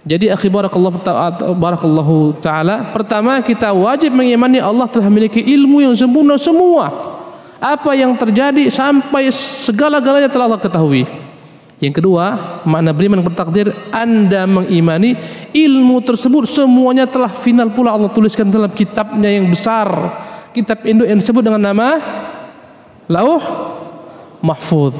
Speaker 1: Jadi akhi barakallahu taala, pertama kita wajib mengimani Allah telah memiliki ilmu yang sempurna semua. Apa yang terjadi sampai segala-galanya telah Allah ketahui. Yang kedua, makna beriman kepada takdir, Anda mengimani ilmu tersebut semuanya telah final pula Allah tuliskan dalam kitabnya yang besar, kitab induk yang disebut dengan nama Lauh Mahfuz.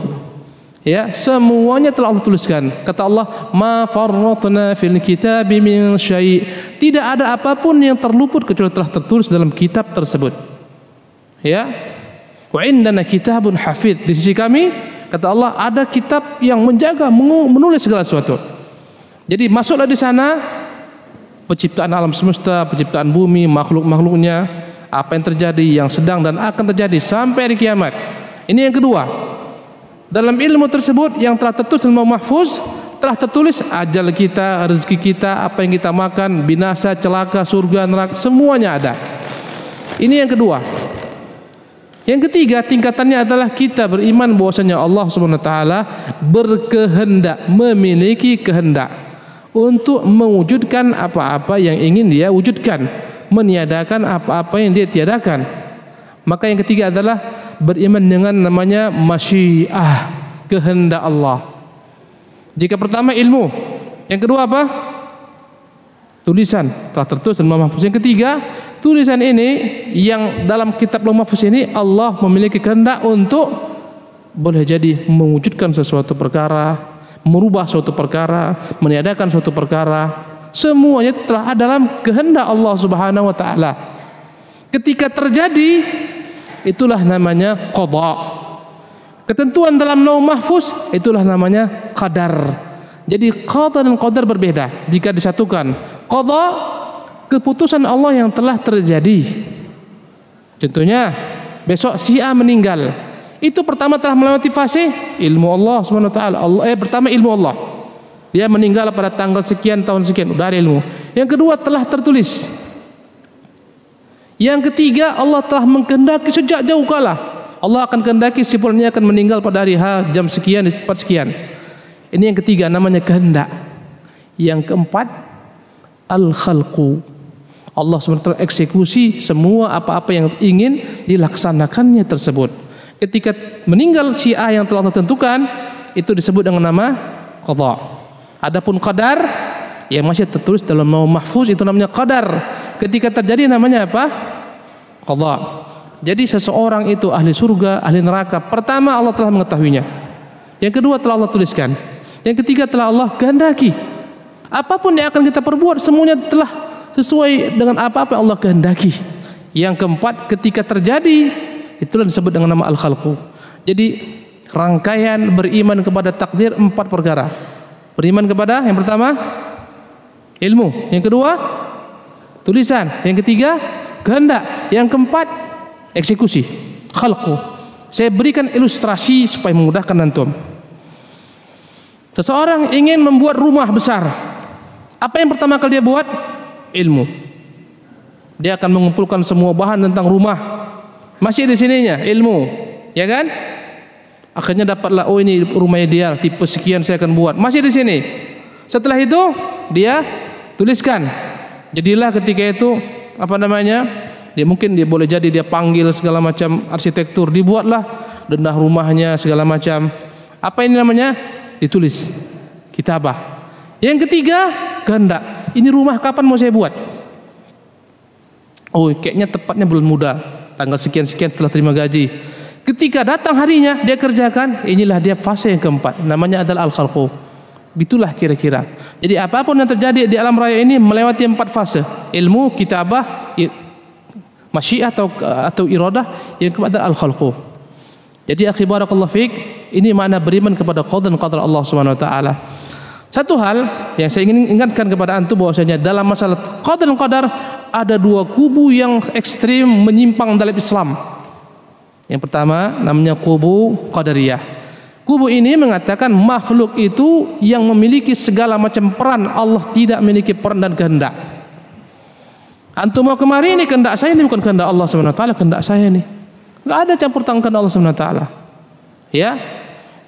Speaker 1: Ya, semuanya telah Allah tuliskan. Kata Allah, "Ma farratna fil kitabi min syai'." Tidak ada apapun yang terluput kecuali telah tertulis dalam kitab tersebut. Ya. Wa indana kitabun hafidz. Di sisi kami, kata Allah, ada kitab yang menjaga, menulis segala sesuatu. Jadi masuklah di sana penciptaan alam semesta, penciptaan bumi, makhluk-makhluknya, apa yang terjadi, yang sedang dan akan terjadi sampai hari kiamat. Ini yang kedua. Dalam ilmu tersebut yang telah tertulis dalam Lauh Mahfuz, telah tertulis ajal kita, rezeki kita, apa yang kita makan, binasa, celaka, surga, neraka, semuanya ada. Ini yang kedua. Yang ketiga, tingkatannya adalah kita beriman bahwasanya Allah Subhanahu wa taala berkehendak, memiliki kehendak untuk mewujudkan apa-apa yang ingin Dia wujudkan, meniadakan apa-apa yang Dia tiadakan. Maka yang ketiga adalah beriman dengan namanya masyiah, kehendak Allah. Jika pertama ilmu, yang kedua apa? Tulisan, telah tertulis dalam Lauh Mahfuz. Yang ketiga, tulisan ini yang dalam kitab Lauh Mahfuz ini Allah memiliki kehendak untuk boleh jadi mewujudkan sesuatu perkara, merubah suatu perkara, meniadakan suatu perkara. Semuanya itu telah ada dalam kehendak Allah Subhanahu wa taala. Ketika terjadi, itulah namanya qada. Ketentuan dalam Lauh Mahfuz itulah namanya qadar. Jadi qada dan qadar berbeda jika disatukan. Qada, keputusan Allah yang telah terjadi. Contohnya, besok si A meninggal. Itu pertama telah melewati fase ilmu Allah Subhanahu wa taala. Pertama ilmu Allah. Dia meninggal pada tanggal sekian tahun sekian, udah ada ilmu. Yang kedua telah tertulis. Yang ketiga, Allah telah mengkehendaki sejak jauh kala. Allah akan kehendaki si fulan ini akan meninggal pada hari H jam sekian di tempat sekian. Ini yang ketiga, namanya kehendak. Yang keempat, al-khalqu. Allah SWT eksekusi semua apa-apa yang ingin dilaksanakannya tersebut. Ketika meninggal si A yang telah ditentukan, itu disebut dengan nama qada. Adapun qadar yang masih tertulis dalam Lauh Mahfuz itu namanya qadar. Ketika terjadi namanya apa? Qada. Jadi seseorang itu ahli surga, ahli neraka, pertama Allah telah mengetahuinya. Yang kedua telah Allah tuliskan. Yang ketiga telah Allah kehendaki. Apapun yang akan kita perbuat semuanya telah sesuai dengan apa-apa yang Allah kehendaki. Yang keempat, ketika terjadi itulah disebut dengan nama al-khalqu. Jadi rangkaian beriman kepada takdir 4 perkara. Beriman kepada yang pertama ilmu, yang kedua tulisan, yang ketiga kehendak, yang keempat eksekusi, khalqu. Saya berikan ilustrasi supaya memudahkan antum. Seseorang ingin membuat rumah besar. Apa yang pertama kali dia buat? Ilmu. Dia akan mengumpulkan semua bahan tentang rumah. Masih di sininya ilmu, ya kan? Akhirnya dapatlah, oh ini rumah ideal, tipe sekian saya akan buat. Masih di sini. Setelah itu dia tuliskan. Jadilah ketika itu apa namanya? Dia mungkin dia boleh jadi dia panggil segala macam arsitektur, dibuatlah dendah rumahnya segala macam. Apa ini namanya? Ditulis. Kitabah. Yang ketiga, kehendak. Ini rumah kapan mau saya buat? Oh, kayaknya tepatnya bulan muda, tanggal sekian-sekian setelah terima gaji. Ketika datang harinya dia kerjakan, inilah dia fase yang keempat, namanya adalah al-khalqu. Itulah kira-kira. Jadi apapun yang terjadi di alam raya ini melewati 4 fase. Ilmu, kitabah, masyiah atau iradah, yang keempat adalah al-khalqu. Jadi akhi barakallahu fiik, ini makna beriman kepada qada dan qadar Allah Subhanahu wa taala. Satu hal yang saya ingin ingatkan kepada antum bahwasanya dalam masalah qada dan qadar ada 2 kubu yang ekstrim menyimpang dalam Islam. Yang pertama namanya kubu qadariyah. Kubu ini mengatakan makhluk itu yang memiliki segala macam peran, Allah tidak memiliki peran dan kehendak. Antum mau kemari, ini kehendak saya, ini bukan kehendak Allah Subhanahu wa taala, kehendak saya nih. Enggak ada campur tangan Allah Subhanahu wa taala. Ya.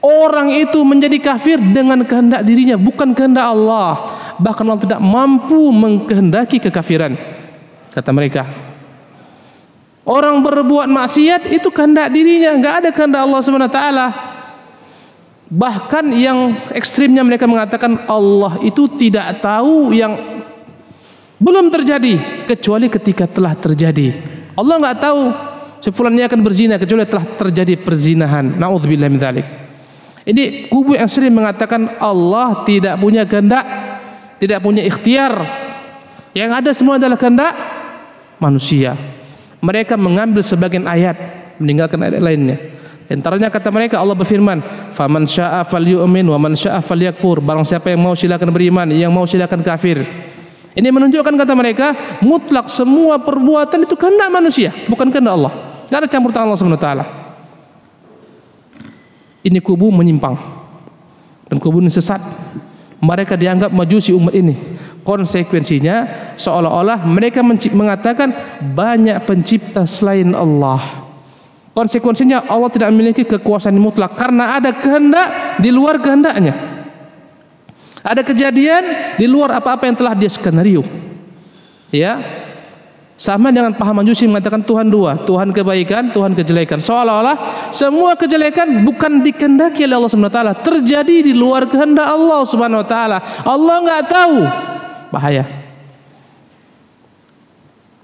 Speaker 1: Orang itu menjadi kafir dengan kehendak dirinya, bukan kehendak Allah. Bahkan Allah tidak mampu mengkehendaki kekafiran, kata mereka. Orang berbuat maksiat itu kehendak dirinya, enggak ada kehendak Allah Subhanahu wa taala. Bahkan yang ekstrimnya mereka mengatakan Allah itu tidak tahu yang belum terjadi kecuali ketika telah terjadi. Allah enggak tahu si fulan ini akan berzina kecuali telah terjadi perzinahan. Nauzubillah min dzalik. Ini kubu yang sering mengatakan Allah tidak punya kehendak, tidak punya ikhtiar. Yang ada semua adalah kehendak manusia. Mereka mengambil sebagian ayat, meninggalkan ayat lainnya. Antaranya kata mereka Allah berfirman, "Faman syaa'a falyu'min wa man syaa'a falyakfur." Barang siapa yang mau silakan beriman, yang mau silakan kafir. Ini menunjukkan kata mereka mutlak semua perbuatan itu kehendak manusia, bukan kehendak Allah. Tidak ada campur tangan Allah Subhanahu wa taala. Ini kubu menyimpang dan kubu ini sesat. Mereka dianggap majusi umat ini. Konsekuensinya seolah-olah mereka mengatakan banyak pencipta selain Allah. Konsekuensinya Allah tidak memiliki kekuasaan mutlak karena ada kehendak di luar kehendaknya. Ada kejadian di luar apa-apa yang telah dia skenario. Ya. Sama dengan paham majusi mengatakan Tuhan dua, Tuhan kebaikan, Tuhan kejelekan. Seolah-olah semua kejelekan bukan dikehendaki oleh Allah Subhanahu wa taala, terjadi di luar kehendak Allah Subhanahu wa taala. Allah enggak tahu. Bahaya.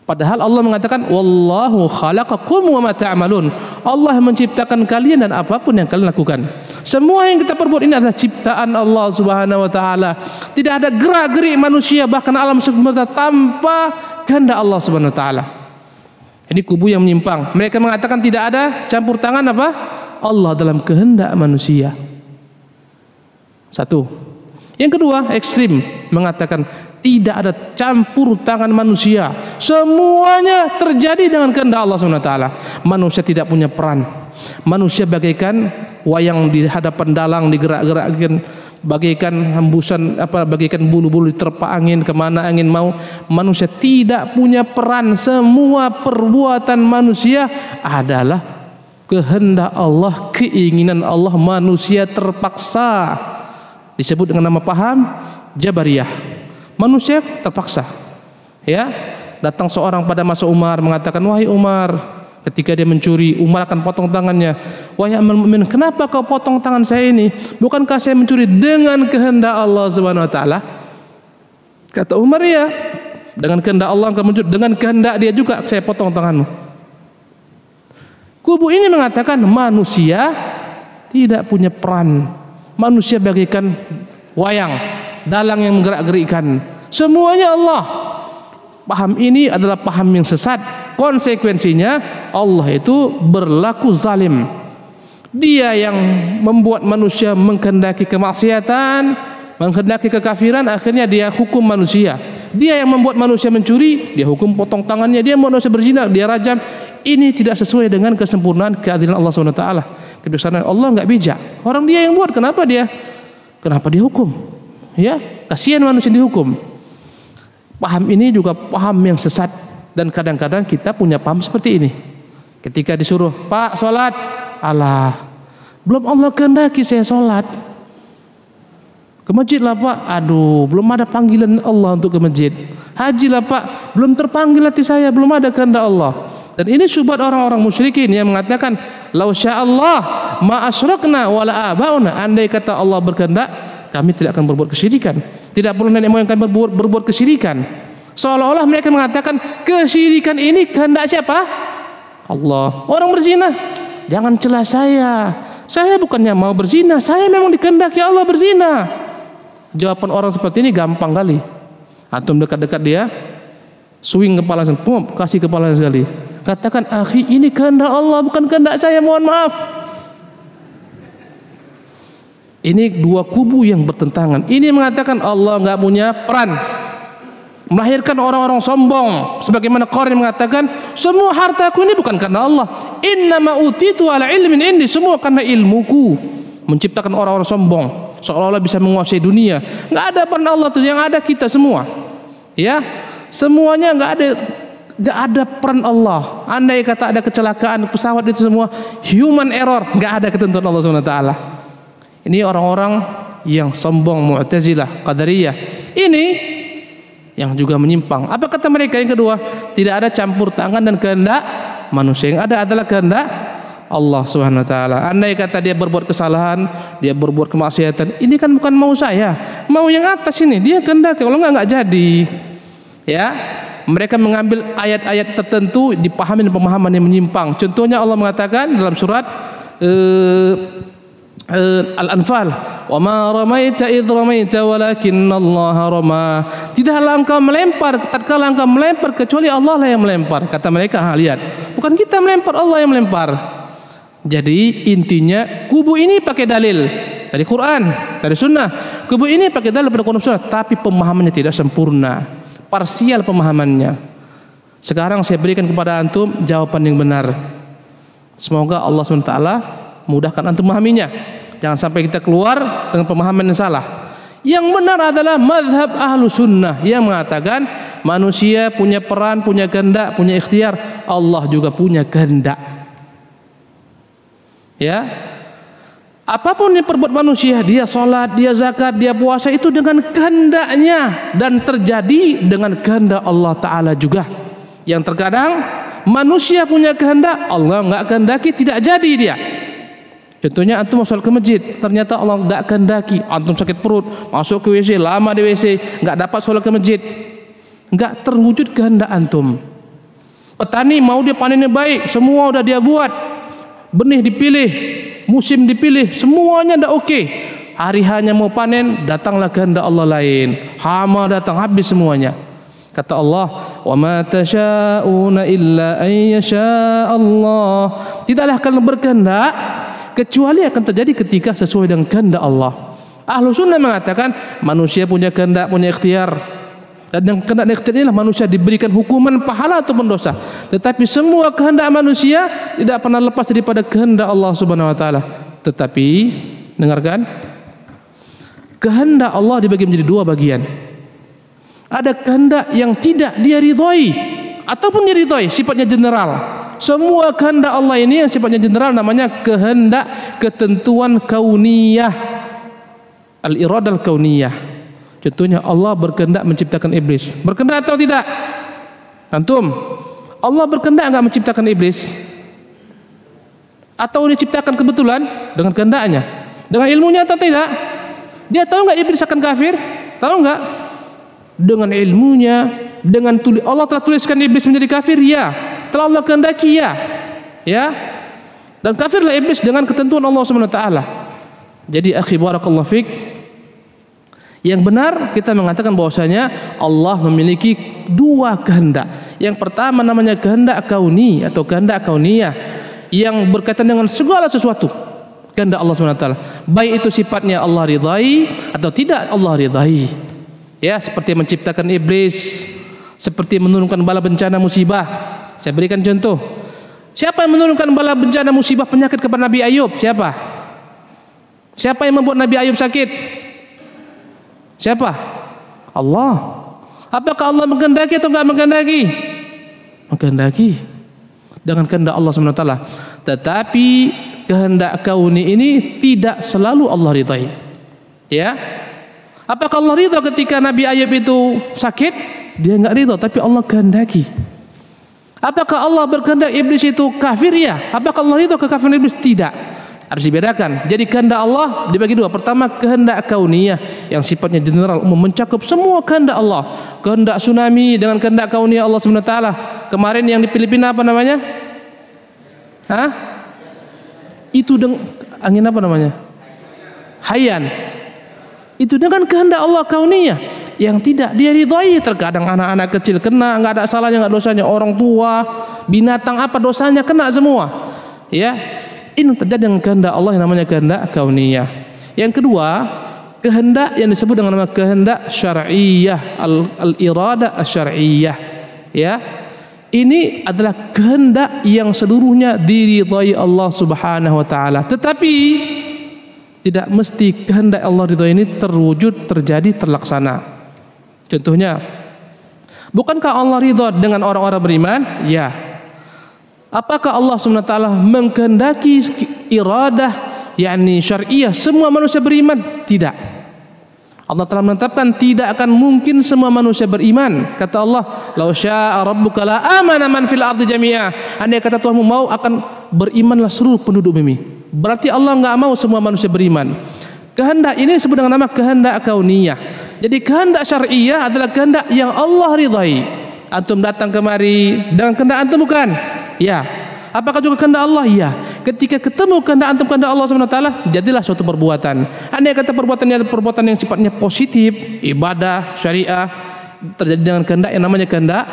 Speaker 1: Padahal Allah mengatakan wallahu khalaqakum wa ma ta'malun. Allah menciptakan kalian dan apapun yang kalian lakukan. Semua yang kita perbuat ini adalah ciptaan Allah Subhanahu wa taala. Tidak ada gerak-gerik manusia bahkan alam semesta tanpa kehendak Allah Subhanahu wa taala. Ini kubu yang menyimpang. Mereka mengatakan tidak ada campur tangan apa? Allah dalam kehendak manusia. Satu. Yang kedua, ekstrim mengatakan tidak ada campur tangan manusia. Semuanya terjadi dengan kehendak Allah Subhanahu wa taala. Manusia tidak punya peran. Manusia bagaikan wayang di hadapan dalang digerak-gerakkan, bagaikan hembusan bagaikan bulu-bulu diterpa angin kemana angin mau. Manusia tidak punya peran. Semua perbuatan manusia adalah kehendak Allah, keinginan Allah. Manusia terpaksa. Disebut dengan nama paham Jabariyah. Manusia terpaksa. Ya, datang seorang pada masa Umar mengatakan, wahai Umar, ketika dia mencuri, Umar akan potong tangannya. Wahai amirul mukminin, kenapa kau potong tangan saya ini? Bukankah saya mencuri dengan kehendak Allah Subhanahu wa taala? Kata Umar, ya, dengan kehendak Allah engkau mencuri, dengan kehendak dia juga saya potong tanganmu. Kubu ini mengatakan manusia tidak punya peran. Manusia bagaikan wayang, dalang yang menggerak-gerikkan. Semuanya Allah. Paham ini adalah paham yang sesat. Konsekuensinya Allah itu berlaku zalim. Dia yang membuat manusia menghendaki kemaksiatan, menghendaki kekafiran, akhirnya dia hukum manusia. Dia yang membuat manusia mencuri, dia hukum potong tangannya. Dia membuat manusia berzina, dia rajam. Ini tidak sesuai dengan kesempurnaan keadilan Allah Subhanahu wa taala. Kebijaksanaan Allah enggak bijak. Orang dia yang buat, kenapa dia hukum? Ya, kasihan manusia dihukum. Paham ini juga paham yang sesat dan kadang-kadang kita punya paham seperti ini. Ketika disuruh, Pak, sholat, alah, belum Allah kehendaki saya sholat. Ke masjid lah Pak, aduh, belum ada panggilan Allah untuk ke masjid. Haji lah Pak, belum terpanggil hati saya, belum ada kehendak Allah. Dan ini syubhat orang-orang musyrikin yang mengatakan, lau sya'allah ma asyrakna wala abauna. Andai kata Allah berkehendak, kami tidak akan berbuat kesyirikan. Tidak perlu nenek moyang kami berbuat kesyirikan. Seolah-olah mereka mengatakan kesyirikan ini kehendak siapa? Allah. Orang berzina, jangan celah saya. Saya bukannya mau berzina, saya memang dikehendaki Allah berzina. Jawaban orang seperti ini gampang kali. Antum dekat-dekat dia, swing kepala, kasih kepala sekali. Katakan, akhi, ini kehendak Allah, bukan kehendak saya, mohon maaf. Ini dua kubu yang bertentangan. Ini mengatakan Allah enggak punya peran, melahirkan orang-orang sombong. Sebagaimana Qarin mengatakan, semua hartaku ini bukan karena Allah. Innama utitu ala ilmin indi. Semua karena ilmuku. Menciptakan orang-orang sombong, seolah-olah bisa menguasai dunia. Enggak ada peran Allah tuh, yang ada kita semua. Ya, semuanya enggak ada peran Allah. Andai kata ada kecelakaan pesawat itu semua human error, enggak ada ketentuan Allah Subhanahu wa taala. Ini orang-orang yang sombong, Mu'tazilah, Qadariyah. Ini yang juga menyimpang. Apa kata mereka yang kedua? Tidak ada campur tangan dan kehendak manusia. Yang ada adalah kehendak Allah Subhanahu wa taala. Andai kata dia berbuat kesalahan, dia berbuat kemaksiatan, ini kan bukan mau saya, mau yang atas ini. Dia kehendak, kalau enggak jadi. Ya. Mereka mengambil ayat-ayat tertentu dipahami dengan pemahaman yang menyimpang. Contohnya Allah mengatakan dalam surat Al-Anfal, wa ma ramaita idh ramaita walakinnallaha rama. Tidaklah engkau melempar tatkala engkau melempar kecuali Allah lah yang melempar. Kata mereka, lihat, bukan kita melempar, Allah yang melempar. Jadi intinya kubu ini pakai dalil dari Quran, dari Sunnah. Kubu ini pakai dalil dari Quran Sunnah, tapi pemahamannya tidak sempurna. parsial pemahamannya. Sekarang saya berikan kepada antum jawaban yang benar. Semoga Allah SWT mudahkan antum memahaminya. Jangan sampai kita keluar dengan pemahaman yang salah. Yang benar adalah mazhab ahlu sunnah yang mengatakan manusia punya peran, punya kehendak, punya ikhtiar. Allah juga punya kehendak. Ya, apapun yang perbuat manusia, dia sholat, dia zakat, dia puasa, itu dengan kehendaknya dan terjadi dengan kehendak Allah Ta'ala juga. Yang terkadang manusia punya kehendak, Allah nggak kehendaki, tidak jadi dia. Contohnya antum masuk ke masjid, ternyata Allah nggak kehendaki, antum sakit perut, masuk ke WC, lama di WC, nggak dapat sholat ke masjid, nggak terwujud kehendak antum. Petani mau dia panennya baik, semua udah dia buat, benih dipilih, musim dipilih, semuanya udah oke. Hari hanya mau panen, datanglah kehendak Allah lain, hama datang, habis semuanya. Kata Allah, wa ma tasyauna illa an yasha Allah. Tidaklah kalian berkehendak kecuali akan terjadi ketika sesuai dengan kehendak Allah. Ahlu sunnah mengatakan manusia punya kehendak, punya ikhtiar, dan yang kehendak dan ikhtiar inilah manusia diberikan hukuman pahala ataupun dosa. Tetapi semua kehendak manusia tidak pernah lepas daripada kehendak Allah Subhanahu wa taala. Tetapi dengarkan, kehendak Allah dibagi menjadi dua bagian. Ada kehendak yang tidak dia ridhoi ataupun dia ridhoi, sifatnya general. Semua kehendak Allah ini yang sifatnya general namanya kehendak ketentuan kauniyah, al-iradah al-kauniyah. Contohnya Allah berkehendak menciptakan iblis. Berkehendak atau tidak? Antum, Allah berkehendak enggak menciptakan iblis? Atau diciptakan kebetulan dengan kehendaknya? Dengan ilmunya atau tidak? Dia tahu enggak iblis akan kafir? Tahu enggak? Dengan ilmunya, dengan Allah telah tuliskan iblis menjadi kafir, ya. Telah Allah kehendaki, ya. Ya. Dan kafirlah iblis dengan ketentuan Allah Subhanahu wa taala. Jadi akhi barakallahu fik, yang benar kita mengatakan bahwasanya Allah memiliki dua kehendak. Yang pertama namanya kehendak kauni atau kehendak kauniyah yang berkaitan dengan segala sesuatu. Kehendak Allah Subhanahu wa taala. Baik itu sifatnya Allah ridhai atau tidak Allah ridhai. Ya, seperti menciptakan iblis, seperti menurunkan bala bencana musibah. Saya berikan contoh. Siapa yang menurunkan bala bencana musibah penyakit kepada Nabi Ayub? Siapa? Siapa yang membuat Nabi Ayub sakit? Siapa? Allah. Apakah Allah menghendaki atau enggak menghendaki? Menghendaki. Dengan kehendak Allah SWT. Tetapi kehendak kauni ini tidak selalu Allah ridhai. Ya. Apakah Allah ridha ketika Nabi Ayub itu sakit? Dia enggak ridha, tapi Allah kehendaki. Apakah Allah berkehendak iblis itu kafir? Ya. Apakah Allah ridha kekafiran iblis? Tidak. Harus dibedakan. Jadi kehendak Allah dibagi dua. Pertama kehendak kauniyah yang sifatnya general, umum, mencakup semua kehendak Allah. Kehendak tsunami dengan kehendak kauniyah Allah SWT. Kemarin yang di Filipina apa namanya? Hah? Itu angin apa namanya? Haiyan. Itu dengan kehendak Allah kauniyah yang tidak dia ridhai. Terkadang anak-anak kecil kena, nggak ada salahnya, nggak dosanya. Orang tua, binatang apa dosanya, kena semua. Ya, ini terjadi dengan kehendak Allah yang namanya kehendak kauniyah. Yang kedua, kehendak yang disebut dengan nama kehendak syar'iyah, al-iradah asy-syar'iyyah. Ya, ini adalah kehendak yang seluruhnya diridhai Allah Subhanahu wa taala. Tetapi tidak mesti kehendak Allah ridhai ini terwujud, terjadi, terlaksana. Contohnya, bukankah Allah ridha dengan orang-orang beriman? Ya. Apakah Allah SWT mengkehendaki iradah yakni syar'iyah semua manusia beriman? Tidak. Allah telah menetapkan tidak akan mungkin semua manusia beriman. Kata Allah, "Lau syaa rabbuka la amana man fil ardi jami'a." Andai kata Tuhanmu mau, akan berimanlah seluruh penduduk bumi. Berarti Allah enggak mau semua manusia beriman. Kehendak ini disebut dengan nama kehendak kauniyah. Jadi kehendak syar'iyah adalah kehendak yang Allah ridhai. Antum datang kemari dengan kehendak antum bukan? Ya. Apakah juga kehendak Allah? Ya. Ketika ketemu kehendak antum kehendak Allah SWT, jadilah suatu perbuatan. Andai kata perbuatannya perbuatan yang sifatnya positif, ibadah, syariah, terjadi dengan kehendak yang namanya kehendak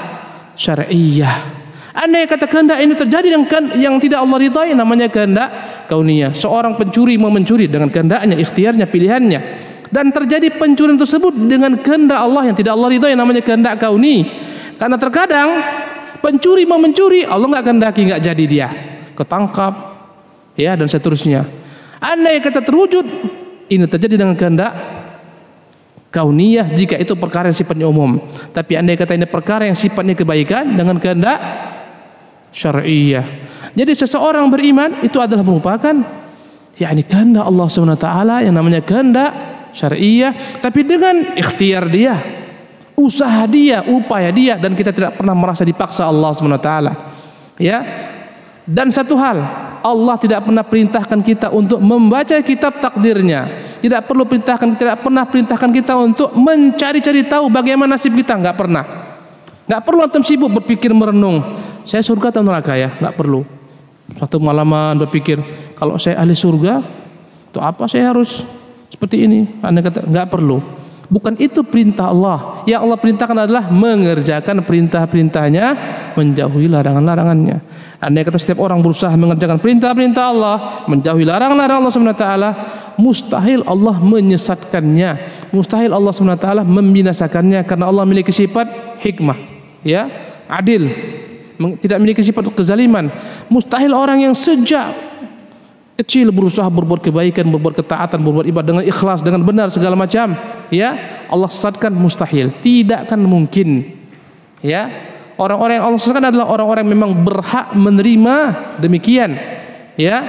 Speaker 1: syar'iyah. Andai kata kehendak ini terjadi dengan yang tidak Allah ridhai, namanya kehendak kauniyah. Seorang pencuri mau mencuri dengan kehendaknya, ikhtiarnya, pilihannya. Dan terjadi pencurian tersebut dengan kehendak Allah yang tidak Allah ridhoi, yang namanya kehendak kauni. Karena terkadang pencuri mau mencuri, Allah nggak kehendaki, nggak jadi dia ketangkap, ya, dan seterusnya. Andai kata terwujud, ini terjadi dengan kehendak kauniyah jika itu perkara yang sifatnya umum. Tapi andai kata ini perkara yang sifatnya kebaikan dengan kehendak syar'iyah. Jadi seseorang beriman itu adalah merupakan yakni kehendak Allah SWT yang namanya kehendak syar'iyah, tapi dengan ikhtiar dia, usaha dia, upaya dia, dan kita tidak pernah merasa dipaksa Allah SWT. Ya. Dan satu hal, Allah tidak pernah perintahkan kita untuk membaca kitab takdirnya. Tidak pernah perintahkan kita untuk mencari-cari tahu bagaimana nasib kita, nggak pernah. Nggak perlu antum sibuk berpikir merenung, saya surga atau neraka ya, nggak perlu. Satu malaman berpikir, kalau saya ahli surga, itu apa saya harus seperti ini? Anda kata nggak perlu. Bukan itu perintah Allah. Yang Allah perintahkan adalah mengerjakan perintah-perintahnya, menjauhi larangan-larangannya. Andai kata setiap orang berusaha mengerjakan perintah-perintah Allah, menjauhi larangan-larangan Allah SWT, mustahil Allah menyesatkannya, mustahil Allah SWT membinasakannya, karena Allah memiliki sifat hikmah, ya, adil, tidak memiliki sifat kezaliman. Mustahil orang yang sejak kecil berusaha berbuat kebaikan, berbuat ketaatan, berbuat ibadah dengan ikhlas, dengan benar segala macam, ya, Allah sesatkan, mustahil, tidak akan mungkin, ya. Orang-orang yang Allah sesatkan adalah orang-orang yang memang berhak menerima demikian, ya.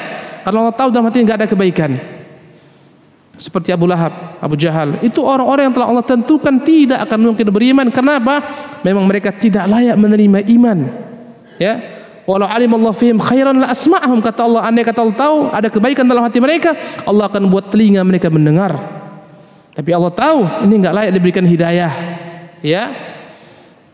Speaker 1: Kalau Allah tahu dalam hatinya nggak ada kebaikan, seperti Abu Lahab, Abu Jahal, itu orang-orang yang telah Allah tentukan tidak akan mungkin beriman. Kenapa? Memang mereka tidak layak menerima iman, ya. Walau alim Allah fihim khairan la asma'ahum, kata Allah, andai kata Allah tahu ada kebaikan dalam hati mereka, Allah akan buat telinga mereka mendengar. Tapi Allah tahu ini nggak layak diberikan hidayah, ya.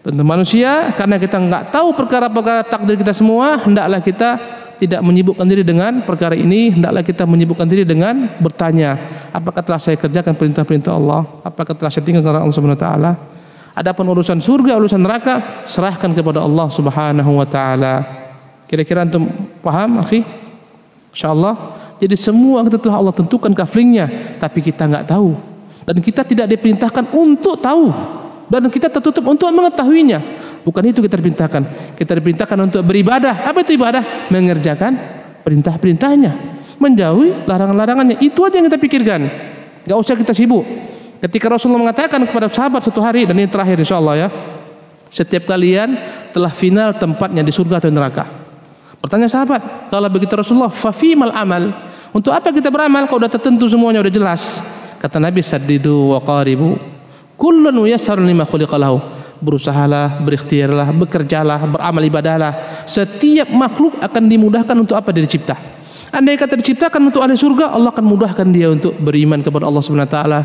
Speaker 1: Tentu manusia, karena kita nggak tahu perkara-perkara takdir kita semua, hendaklah kita tidak menyibukkan diri dengan perkara ini, hendaklah kita menyibukkan diri dengan bertanya, apakah telah saya kerjakan perintah-perintah Allah, apakah telah saya tinggalkan Allah Subhanahu wa taala. Adapun urusan surga, urusan neraka, serahkan kepada Allah Subhanahu wa taala. Kira-kira antum paham, akhi? Insyaallah. Jadi semua kita telah Allah tentukan kaflingnya, tapi kita nggak tahu, dan kita tidak diperintahkan untuk tahu, dan kita tertutup untuk mengetahuinya. Bukan itu kita diperintahkan. Kita diperintahkan untuk beribadah. Apa itu ibadah? Mengerjakan perintah-perintahnya, menjauhi larangan-larangannya. Itu aja yang kita pikirkan. Gak usah kita sibuk. Ketika Rasulullah mengatakan kepada sahabat suatu hari, dan ini terakhir insyaallah ya, setiap kalian telah final tempatnya di surga atau neraka. Bertanya sahabat, kalau begitu Rasulullah, fafimal amal, untuk apa kita beramal kalau sudah tertentu semuanya, sudah jelas? Kata Nabi, saddidu wa qaribu, kullun muyassarun lima khuliqa lahu. Berusahalah, berikhtiarlah, bekerjalah, beramal ibadahlah. Setiap makhluk akan dimudahkan untuk apa dia dicipta. Andai kata diciptakan untuk ahli surga, Allah akan mudahkan dia untuk beriman kepada Allah Subhanahu wa taala,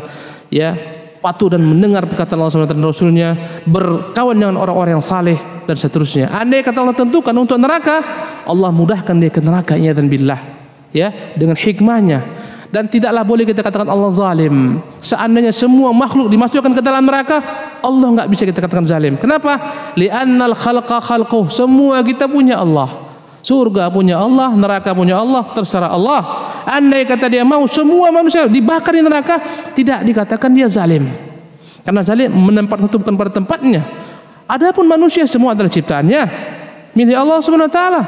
Speaker 1: ya, patuh dan mendengar perkataan Allah Subhanahu wa taala dan Rasulnya, berkawan dengan orang-orang yang saleh, dan seterusnya. Andai kata Allah tentukan untuk neraka, Allah mudahkan dia ke neraka, iyadzan billah, ya, dengan hikmahnya. Dan tidaklah boleh kita katakan Allah zalim. Seandainya semua makhluk dimasukkan ke dalam neraka, Allah nggak bisa kita katakan zalim. Kenapa? Li'annal khalqa khalquh. Semua kita punya Allah. Surga punya Allah, neraka punya Allah, terserah Allah. Andai kata dia mau semua manusia dibakar di neraka, tidak dikatakan dia zalim. Karena zalim menempatkan itu bukan pada tempatnya. Adapun manusia semua adalah ciptaannya, milik Allah Subhanahu wa taala.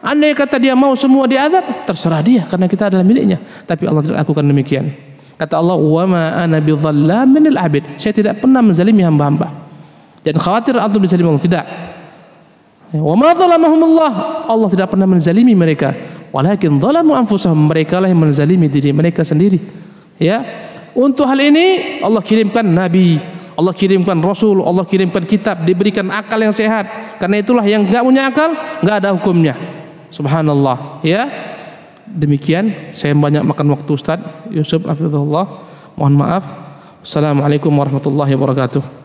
Speaker 1: Andai kata dia mau semua diazab, terserah dia, karena kita adalah miliknya. Tapi Allah tidak lakukan demikian. Kata Allah, wa ma ana bidzallamin lil abid. Saya tidak pernah menzalimi hamba-hamba. Dan khawatir antum dizalimi Allah, tidak. Wa ma zalamahumullah, Allah tidak pernah menzalimi mereka. Walakin zalamu anfusahum, mereka lah yang menzalimi diri mereka sendiri. Ya. Untuk hal ini Allah kirimkan nabi, Allah kirimkan rasul, Allah kirimkan kitab, diberikan akal yang sehat. Karena itulah yang enggak punya akal, enggak ada hukumnya. Subhanallah, ya. Demikian, saya banyak makan waktu Ustaz Yusuf Hafizahullah. Mohon maaf. Assalamualaikum warahmatullahi wabarakatuh.